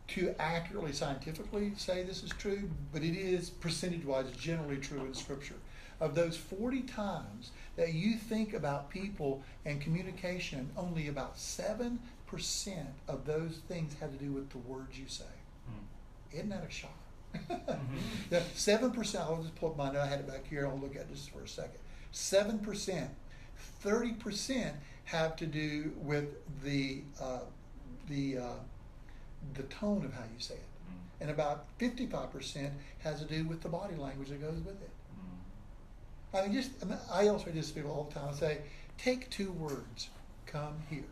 Speaker 1: to accurately scientifically say this is true, but it is percentage-wise generally true in Scripture. Of those 40 times that you think about people and communication, only about 7% of those things have to do with the words you say. Isn't that a shock? 7%, I'll just pull up my note, I had it back here, I'll look at this for a second. 7%, 30% have to do with the tone of how you say it. And about 55% has to do with the body language that goes with it. I illustrate this to people all the time. I say, take 2 words, come here.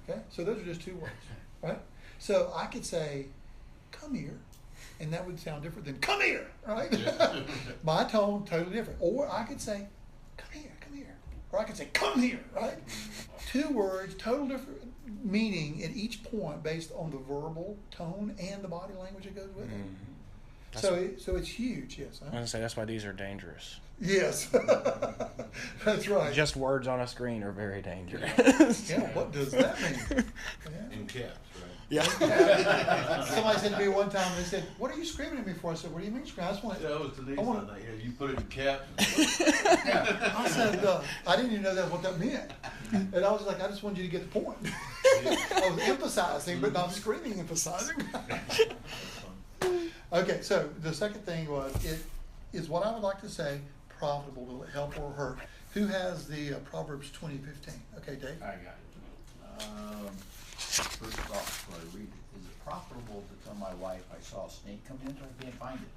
Speaker 1: Okay? So those are just 2 words, right? So I could say, come here. And that would sound different than come here, right? My tone, totally different. Or I could say, come here. Or I could say, come here, right? 2 words, total different meaning at each point based on the verbal tone and the body language that goes with it. So it's huge, yes.
Speaker 5: I was going to say, that's why these are dangerous.
Speaker 1: Yes. That's right.
Speaker 5: Just words on a screen are very dangerous.
Speaker 1: Yeah, what does that mean? Yeah.
Speaker 4: In caps, right?
Speaker 5: Yeah.
Speaker 1: Somebody said to me one time, they said, what are you screaming at me for? I said, what do you mean screaming? I just want to...
Speaker 4: Yeah, that was Denise. Yeah, you put it in caps.
Speaker 1: I said, I didn't even know that's what that meant. And I was like, I just wanted you to get the point. I was emphasizing, but not screaming emphasizing. Okay, so the second thing was, it is what I would like to say, profitable to help or hurt. Who has the Proverbs 20:15? Okay, Dave?
Speaker 3: I got it. First off, before I read it, is it profitable to tell my wife I saw a snake come in, but I can't find it?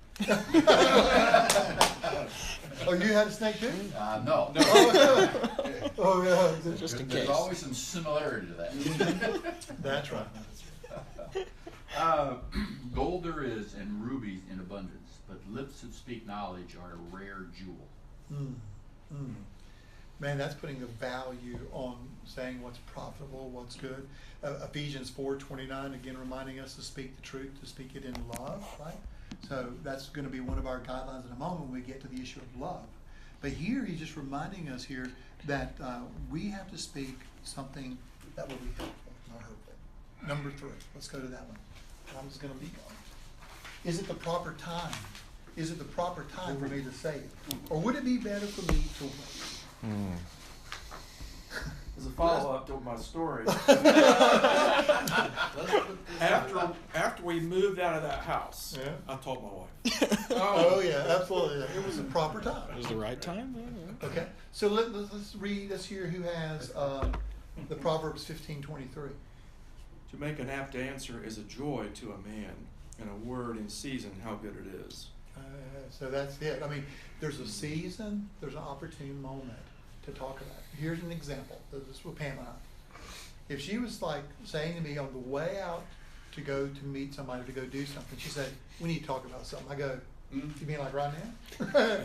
Speaker 1: Oh, you had a snake too?
Speaker 3: No.
Speaker 1: Oh, yeah.
Speaker 5: Just in
Speaker 3: There's
Speaker 5: case.
Speaker 3: always some similarity to that.
Speaker 1: That's right.
Speaker 3: Gold there is and rubies in abundance, but lips that speak knowledge are a rare jewel.
Speaker 1: Man, that's putting a value on saying what's profitable, what's good. Ephesians 4:29, again reminding us to speak the truth, to speak it in love, right? So that's going to be one of our guidelines in a moment when we get to the issue of love. But here he's just reminding us here that we have to speak something that will be helpful, not hurtful. Number 3, let's go to that one. I'm just going to be going. Is it the proper time? Is it the proper time for me to say it? Or would it be better for me to wait?
Speaker 7: As a follow-up to my story, after we moved out of that house,
Speaker 1: Yeah.
Speaker 7: I told my wife.
Speaker 1: Oh yeah, absolutely. It was the proper time.
Speaker 5: It was the right time?
Speaker 1: Okay, so let's hear who has the Proverbs 15:23.
Speaker 7: To make an apt answer is a joy to a man, and a word in season how good it is.
Speaker 1: So that's it. I mean, there's a season, there's an opportune moment to talk about it. Here's an example. This is with Pam and I. If she was like saying to me on the way out to go to meet somebody to go do something, she said, we need to talk about something. I go, you mean like right now?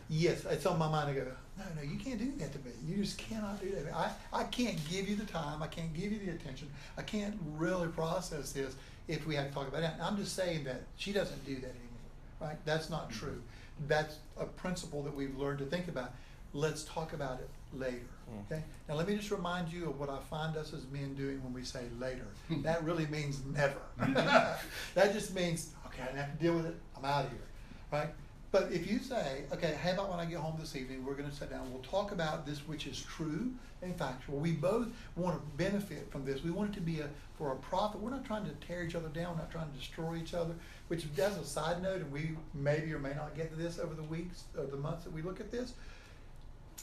Speaker 1: Yes, it's on my mind. I go, no, you can't do that to me. You just cannot do that. I can't give you the time. I can't give you the attention. I can't really process this if we have to talk about it. And I'm just saying that she doesn't do that anymore, right? That's not true. That's a principle that we've learned to think about. Let's talk about it later, okay? Now let me just remind you of what I find us as men doing when we say later. That really means never. That just means, okay, I didn't have to deal with it. I'm out of here, right? But if you say, okay, how about when I get home this evening, we're going to sit down, we'll talk about this which is true and factual. We both want to benefit from this. We want it to be for a profit. We're not trying to tear each other down. We're not trying to destroy each other, which, as a side note, and we maybe or may not get to this over the weeks or the months that we look at this,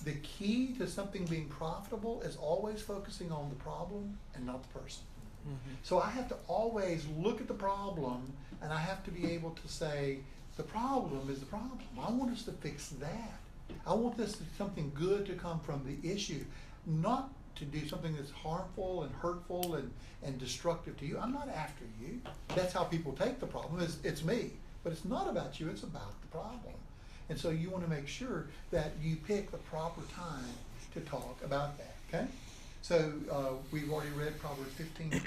Speaker 1: the key to something being profitable is always focusing on the problem and not the person. Mm-hmm. So I have to always look at the problem, and I have to be able to say, the problem is the problem. I want us to fix that. I want this to something good to come from the issue, not to do something that's harmful and hurtful and destructive to you. I'm not after you. That's how people take the problem. It's me. But it's not about you. It's about the problem. And so you want to make sure that you pick the proper time to talk about that. Okay? So we've already read Proverbs 15:23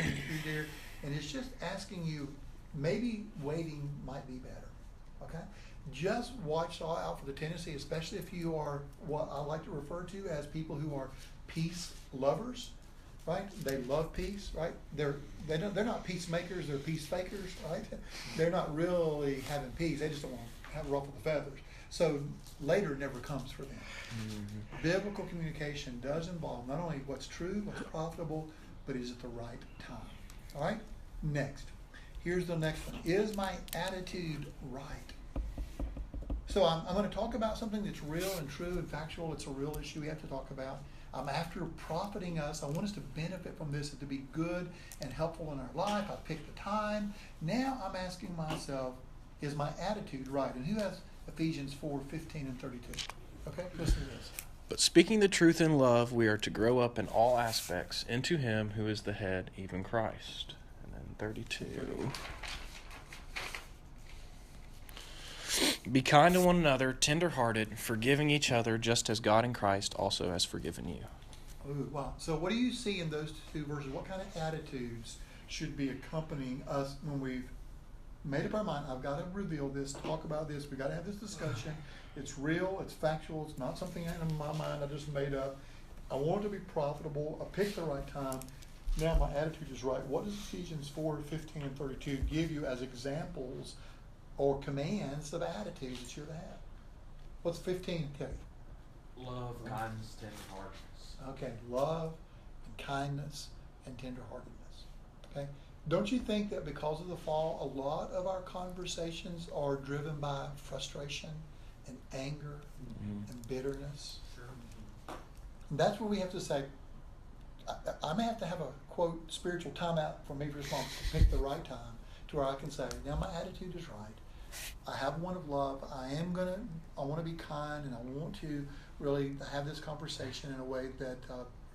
Speaker 1: there, and it's just asking you, maybe waiting might be better. Okay? Just watch out for the tendency, especially if you are what I like to refer to as people who are peace lovers, right? They love peace, right? They're not peacemakers, they're peace fakers, right? They're not really having peace. They just don't want to have ruffle the feathers. So later never comes for them. Mm-hmm. Biblical communication does involve not only what's true, what's profitable, but is at the right time. All right? Next. Here's the next one. Is my attitude right? So I'm going to talk about something that's real and true and factual. It's a real issue we have to talk about. I'm after profiting us. I want us to benefit from this and to be good and helpful in our life. I picked the time. Now I'm asking myself, is my attitude right? And who has Ephesians 4:15 and 32? Okay, listen to this.
Speaker 5: But speaking the truth in love, we are to grow up in all aspects into him who is the head, even Christ. And then 32. Be kind to one another, tender-hearted, forgiving each other, just as God in Christ also has forgiven you.
Speaker 1: Ooh, wow. So what do you see in those two verses? What kind of attitudes should be accompanying us when we've made up our mind? I've got to reveal this, talk about this. We've got to have this discussion. It's real. It's factual. It's not something in my mind I just made up. I want it to be profitable. I picked the right time. Now my attitude is right. What does Ephesians 4:15 and 32 give you as examples or commands of attitudes that you're to have? What's 15, Kelly?
Speaker 6: Love, kindness, tenderheartedness.
Speaker 1: Okay, love and kindness and tenderheartedness. Okay? Don't you think that because of the fall, a lot of our conversations are driven by frustration and anger and bitterness?
Speaker 6: Sure.
Speaker 1: And that's where we have to say, I may have to have a, quote, spiritual timeout for me to respond to pick the right time to where I can say, now my attitude is right. I have one of love. I want to be kind, and I want to really have this conversation in a way that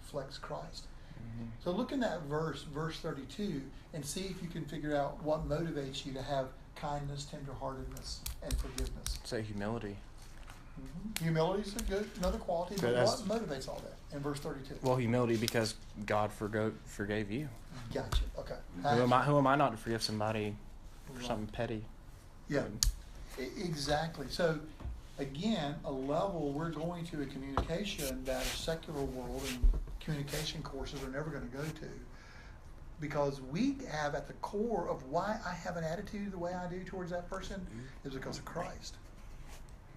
Speaker 1: reflects Christ. Mm-hmm. So look in that verse 32, and see if you can figure out what motivates you to have kindness, tenderheartedness, and forgiveness.
Speaker 5: Say humility.
Speaker 1: Mm-hmm. Humility is another quality, but what motivates all that in verse 32?
Speaker 5: Well, humility, because God forgave you.
Speaker 1: Gotcha. Okay.
Speaker 5: Who am I not to forgive somebody for something petty?
Speaker 1: Yeah, exactly. So, again, a level we're going to a communication that a secular world and communication courses are never going to go to, because we have at the core of why I have an attitude the way I do towards that person is because of Christ.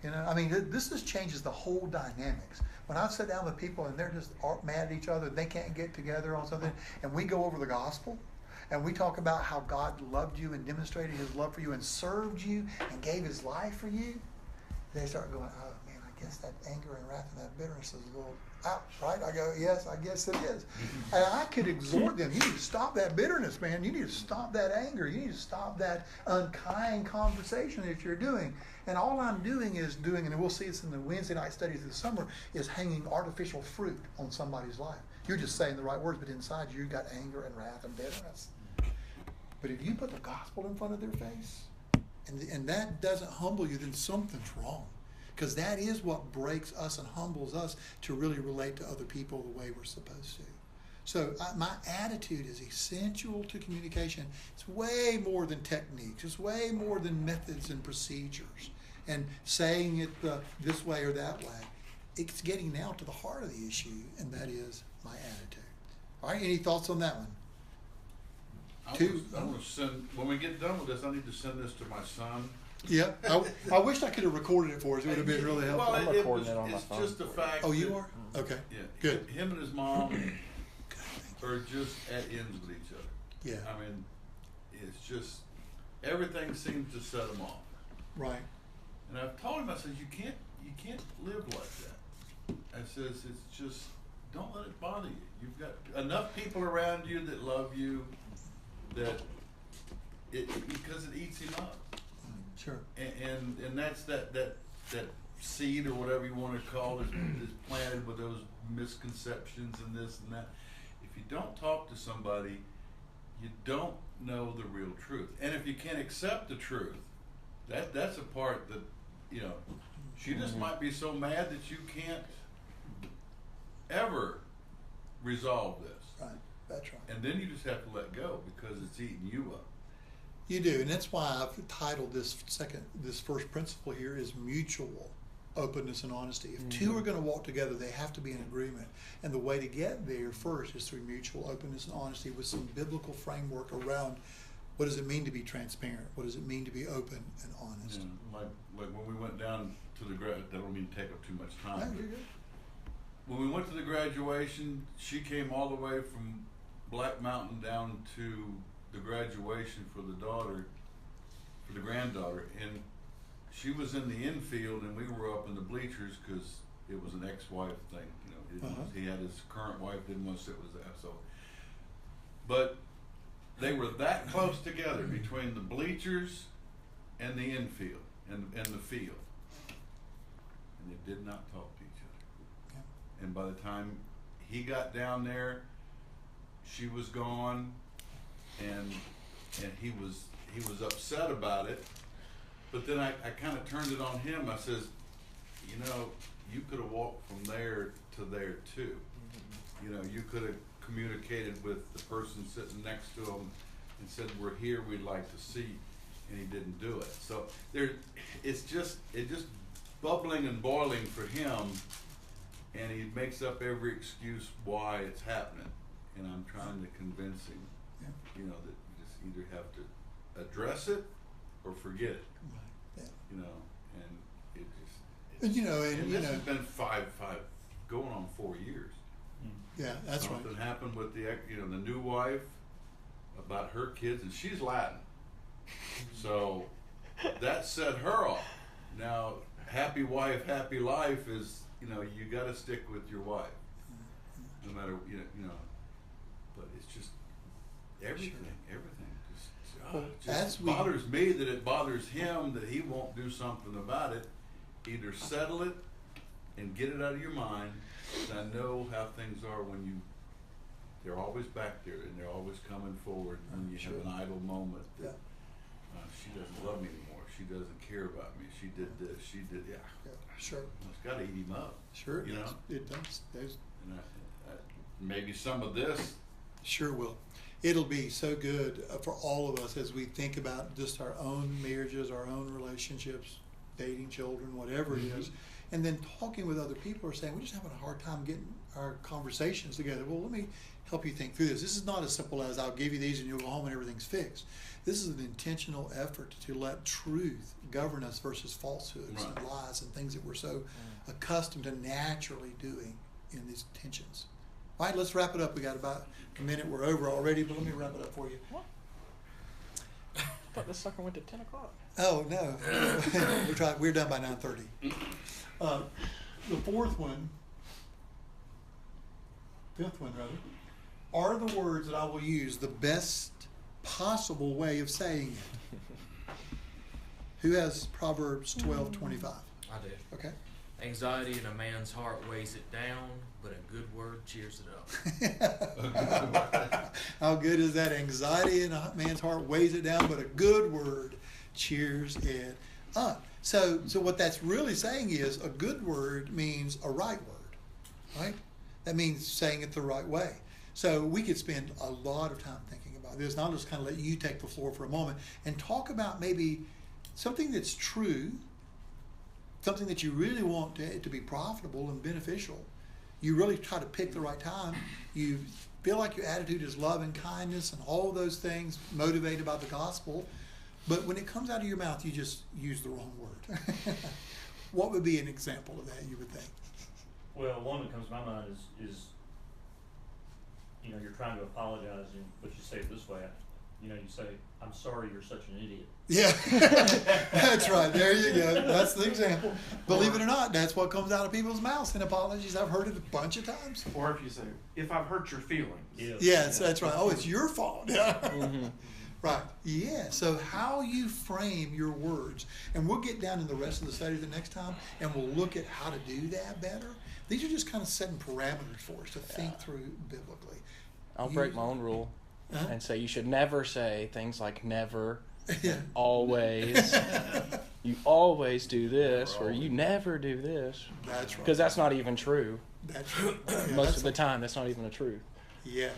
Speaker 1: You know, I mean, this just changes the whole dynamics. When I sit down with people and they're just mad at each other, they can't get together on something, and we go over the gospel, and we talk about how God loved you and demonstrated his love for you and served you and gave his life for you, they start going, oh man, I guess that anger and wrath and that bitterness is a little out, right? I go, yes, I guess it is. And I could exhort them, you need to stop that bitterness, man. You need to stop that anger. You need to stop that unkind conversation that you're doing. And all I'm doing, and we'll see this in the Wednesday night studies this summer, is hanging artificial fruit on somebody's life. You're just saying the right words, but inside you got anger and wrath and bitterness. But if you put the gospel in front of their face, and that doesn't humble you, then something's wrong. Because that is what breaks us and humbles us to really relate to other people the way we're supposed to. So my attitude is essential to communication. It's way more than techniques. It's way more than methods and procedures and saying it this way or that way. It's getting now to the heart of the issue, and that is my attitude. All right, any thoughts on that one?
Speaker 4: I want to send, when we get done with this, I need to send this to my son
Speaker 1: Yeah, I wish I could have recorded it for us. It would have been really helpful.
Speaker 5: I'm recording it on my
Speaker 4: it's
Speaker 5: phone.
Speaker 4: just the fact.
Speaker 1: Oh, you
Speaker 4: that-
Speaker 1: are? Okay.
Speaker 4: Yeah.
Speaker 1: Good.
Speaker 4: Him and his mom are just at ends with each other.
Speaker 1: Yeah,
Speaker 4: I mean, it's just, everything seems to set them off.
Speaker 1: right.
Speaker 4: And I've told him, I said, you can't live like that. I says, it's just, don't let it bother you. You've got enough people around you that love you, that because it eats him up.
Speaker 1: Sure.
Speaker 4: And that's that seed or whatever you want to call it is planted with those misconceptions and this and that. If you don't talk to somebody, you don't know the real truth. And if you can't accept the truth, that's a part that, you know, she just might be so mad that you can't ever resolve this.
Speaker 1: Right. That's right.
Speaker 4: And then you just have to let go because it's eating you up.
Speaker 1: You do, and that's why I've titled this first principle here is mutual openness and honesty. If two are going to walk together, they have to be in agreement. And the way to get there first is through mutual openness and honesty with some biblical framework around what does it mean to be transparent? What does it mean to be open and honest?
Speaker 4: Yeah, like when we went down to the grad, I don't mean to take up too much
Speaker 1: No,
Speaker 4: time.
Speaker 1: you're good.
Speaker 4: When we went to the graduation, she came all the way from Black Mountain down to the graduation for the daughter, for the granddaughter, and she was in the infield and we were up in the bleachers because it was an ex-wife thing. You know, he had his current wife, didn't want to sit with that. So, but they were that close together between the bleachers and the infield and the field, and they did not talk to each other.
Speaker 1: Yeah.
Speaker 4: And by the time he got down there, she was gone, and he was upset about it. But then I kind of turned it on him. I says, you know, you could have walked from there to there too. You know, you could have communicated with the person sitting next to him and said, we're here, we'd like to see, and he didn't do it. So it's just bubbling and boiling for him, and he makes up every excuse why it's happening. And I'm trying to convince him, you know, that you just either have to address it or forget it.
Speaker 1: Right. Yeah.
Speaker 4: You know, and it just.
Speaker 1: And you know, and you
Speaker 4: this
Speaker 1: know,
Speaker 4: has been five, going on 4 years.
Speaker 1: yeah, that's right.
Speaker 4: Something happened with the new wife about her kids, and she's Latin, so that set her off. Now, happy wife, happy life is, you know, you got to stick with your wife, no matter you know. But it's just everything just bothers me that it bothers him that he won't do something about it. Either settle it and get it out of your mind. I know how things are when they're always back there and they're always coming forward when you have an idle moment that she doesn't love me anymore, she doesn't care about me, she did this, she did,
Speaker 1: Sure.
Speaker 4: It's got to eat him up.
Speaker 1: Sure,
Speaker 4: you know?
Speaker 1: it does.
Speaker 4: And maybe some of this.
Speaker 1: Sure will. It'll be so good for all of us as we think about just our own marriages, our own relationships, dating, children, whatever it is, and then talking with other people who are saying, we're just having a hard time getting our conversations together. Well, let me help you think through this. This is not as simple as I'll give you these and you'll go home and everything's fixed. This is an intentional effort to let truth govern us versus falsehoods and lies and things that we're so accustomed to naturally doing in these tensions. All right, let's wrap it up. We got about a minute. We're over already, but let me wrap it up for you.
Speaker 5: What? I thought this sucker went to 10 o'clock.
Speaker 1: Oh, no. We're done by 9:30. The fifth one are the words that I will use the best possible way of saying it. Who has Proverbs 12:25?
Speaker 6: I do.
Speaker 1: Okay.
Speaker 6: Anxiety in a man's heart weighs it down, but a good word cheers it up.
Speaker 1: How good is that? Anxiety in a man's heart weighs it down, but a good word cheers it up. So what that's really saying is a good word means a right word, right? That means saying it the right way. So we could spend a lot of time thinking about this, and I'll just kind of let you take the floor for a moment and talk about maybe something that's true, something that you really want to be profitable and beneficial. You really try to pick the right time. You feel like your attitude is love and kindness and all those things motivated by the gospel. But when it comes out of your mouth, you just use the wrong word. What would be an example of that, you would think?
Speaker 2: Well, one that comes to my mind is you know, you're trying to apologize, but you say it this way. You know, you say, "I'm sorry, you're such an idiot."
Speaker 1: Yeah, that's right. There you go. That's the example. Believe it or not, that's what comes out of people's mouths in apologies. I've heard it a bunch of times.
Speaker 7: Or if you say, "If I've hurt your feelings."
Speaker 1: Yes, that's right. Oh, it's your fault. Mm-hmm. Right. Yeah. So how you frame your words, and we'll get down in the rest of the study the next time, and we'll look at how to do that better. These are just kind of setting parameters for us to think through biblically.
Speaker 5: I'll break my own rule and say you should never say things like never, always. You always do this, or you never do this.
Speaker 1: That's right.
Speaker 5: Because that's not even true.
Speaker 1: That's right. Yeah,
Speaker 5: Most of the time, that's not even the truth.
Speaker 1: Yeah.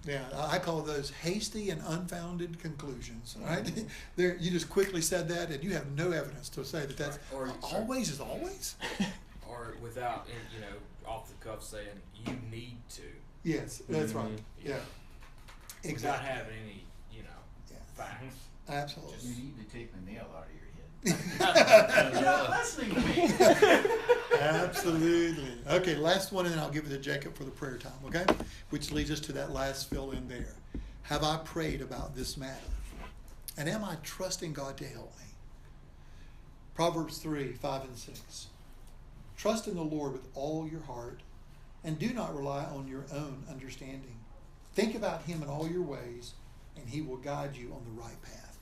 Speaker 1: Yeah, I call those hasty and unfounded conclusions, right? There, you just quickly said that, and you have no evidence to say that that's always is always.
Speaker 6: Or without, you know, off the cuff saying, "You need to."
Speaker 1: Yes, that's right. Yeah, exactly.
Speaker 6: Without having any, you know, facts.
Speaker 1: Absolutely.
Speaker 3: You need to take the nail out of your head. You're not listening to me.
Speaker 1: Absolutely. Okay, last one, and then I'll give it to Jacob for the prayer time, okay? Which leads us to that last fill in there. Have I prayed about this matter? And am I trusting God to help me? Proverbs 3:5-6. Trust in the Lord with all your heart, and do not rely on your own understanding. Think about him in all your ways, and he will guide you on the right path.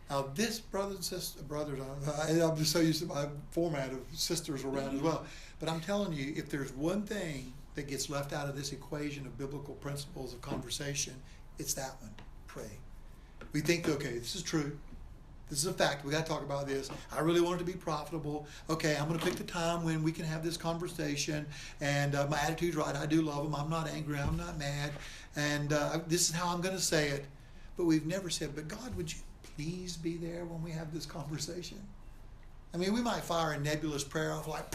Speaker 1: Now, this, brothers and sisters, I'm just so used to my format of sisters around as well. But I'm telling you, if there's one thing that gets left out of this equation of biblical principles of conversation, it's that one: pray. We think, okay, this is true. This is a fact. We got to talk about this. I really want it to be profitable. Okay, I'm going to pick the time when we can have this conversation. And my attitude's right. I do love them. I'm not angry. I'm not mad. And this is how I'm going to say it. But we've never said, "But God, would you please be there when we have this conversation?" I mean, we might fire a nebulous prayer off like,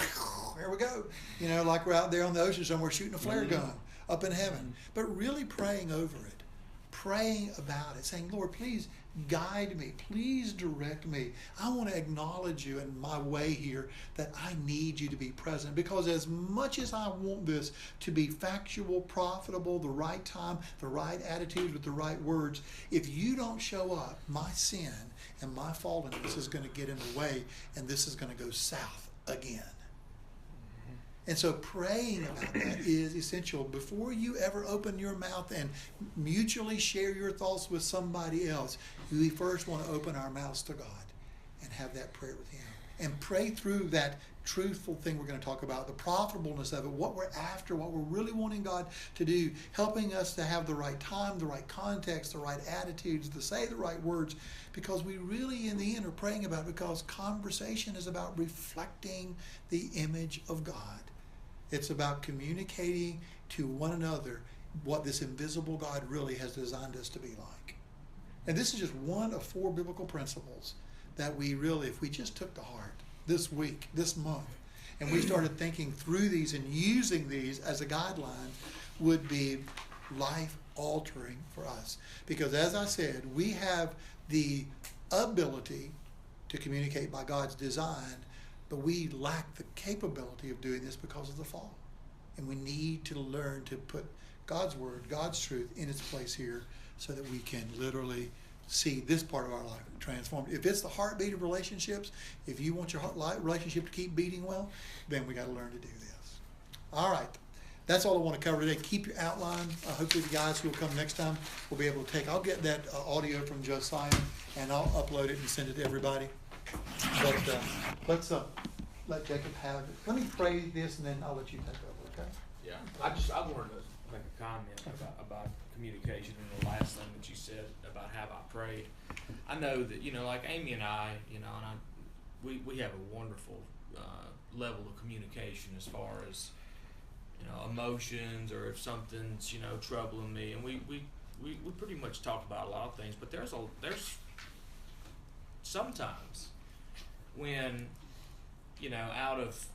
Speaker 1: "Here we go," you know, like we're out there on the ocean somewhere shooting a flare gun up in heaven. But really praying over it, praying about it, saying, "Lord, please guide me. Please direct me. I want to acknowledge you in my way here, that I need you to be present." Because as much as I want this to be factual, profitable, the right time, the right attitude with the right words, if you don't show up, my sin and my fallenness is going to get in the way, and this is going to go south again. And so praying about that is essential. Before you ever open your mouth and mutually share your thoughts with somebody else, we first want to open our mouths to God and have that prayer with him. And pray through that truthful thing we're going to talk about, the profitableness of it, what we're after, what we're really wanting God to do, helping us to have the right time, the right context, the right attitudes, to say the right words, because we really in the end are praying about it, because conversation is about reflecting the image of God. It's about communicating to one another what this invisible God really has designed us to be like. And this is just one of 4 biblical principles that we really, if we just took to heart this week, this month, and we started thinking through these and using these as a guideline, would be life-altering for us. Because as I said, we have the ability to communicate by God's design, but we lack the capability of doing this because of the fall. And we need to learn to put God's word, God's truth in its place here, so that we can literally see this part of our life transformed. If it's the heartbeat of relationships, if you want your relationship to keep beating well, then we got to learn to do this. All right. That's all I want to cover today. Keep your outline. Hopefully the guys who will come next time will be able to take. I'll get that audio from Josiah, and I'll upload it and send it to everybody. But let's let Jacob have it. Let me pray this, and then I'll let you take over, okay?
Speaker 6: Yeah. I wanted to make a comment about communication, and the last thing that you said about have I prayed. I know that, you know, like Amy and I, you know, and we have a wonderful level of communication as far as, you know, emotions, or if something's, you know, troubling me, and we pretty much talk about a lot of things. But there's sometimes when, you know, out of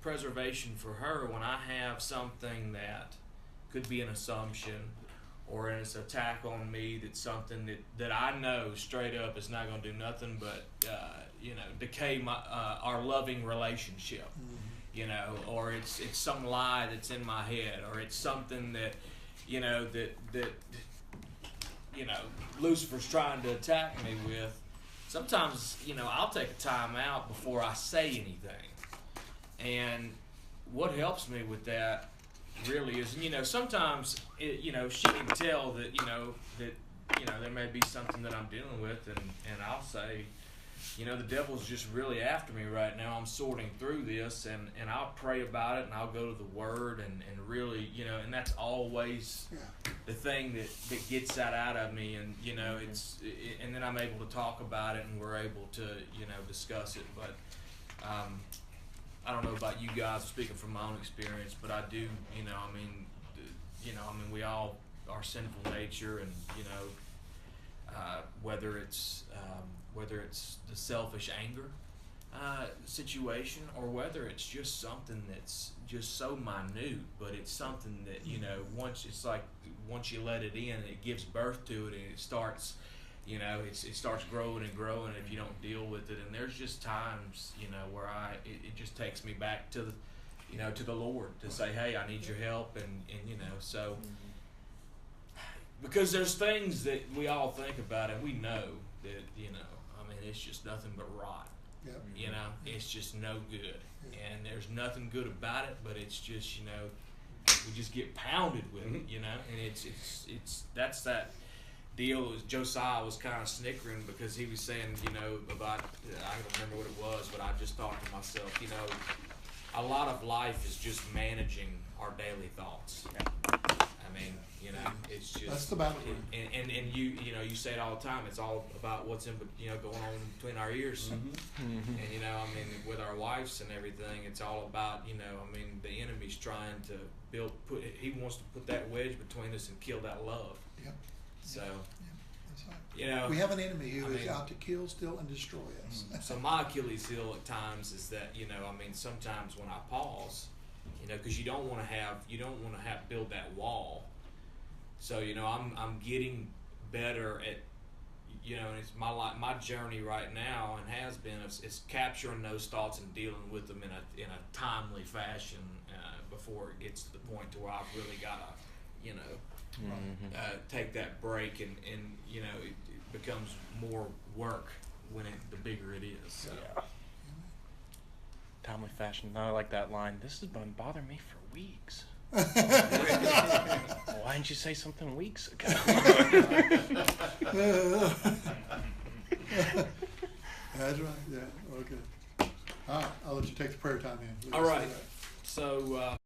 Speaker 6: preservation for her, when I have something that could be an assumption, or it's an attack on me that's something that I know straight up is not going to do nothing but decay our loving relationship, or it's some lie that's in my head, or it's something that Lucifer's trying to attack me with. Sometimes I'll take a time out before I say anything, and what helps me with that really is, sometimes she can tell that there may be something that I'm dealing with, and I'll say, the devil's just really after me right now. I'm sorting through this, and I'll pray about it, and I'll go to the Word, and really, and that's always the thing that gets that out of me, and and then I'm able to talk about it, and we're able to discuss it. But I don't know about you guys, speaking from my own experience, but I do, we all are sinful nature, and whether it's the selfish anger situation, or whether it's just something that's just so minute, but it's something that once you let it in, it gives birth to it, and it starts. It starts growing and growing if you don't deal with it. And there's just times, where it just takes me back to the Lord to say, hey, I need your help, and so because there's things that we all think about, and we know that it's just nothing but rot. Yep. It's just no good, and there's nothing good about it. But it's just we just get pounded with it, and it's that's that deal. Josiah was kind of snickering because he was saying, about, I don't remember what it was, but I just thought to myself, a lot of life is just managing our daily thoughts. It's just,
Speaker 1: that's the battle.
Speaker 6: And you say it all the time. It's all about what's going on between our ears. And with our wives and everything, it's all about the enemy's trying to he wants to put that wedge between us and kill that love.
Speaker 1: Yep.
Speaker 6: So,
Speaker 1: that's right. We have an enemy who is out to kill, steal, and destroy us.
Speaker 6: So my Achilles heel at times is that sometimes when I pause, because you don't want to build that wall. So I'm getting better at and it's my journey right now, and has been, it's capturing those thoughts and dealing with them in a timely fashion before it gets to the point to where I've really got to take that break, and it becomes more work when the bigger it is. So.
Speaker 5: Yeah. Timely fashion. I like that line. This has been bothering me for weeks. Why didn't you say something weeks ago?
Speaker 1: That's right. Yeah. Okay. All right. I'll let you take the prayer time in.
Speaker 6: All right. So.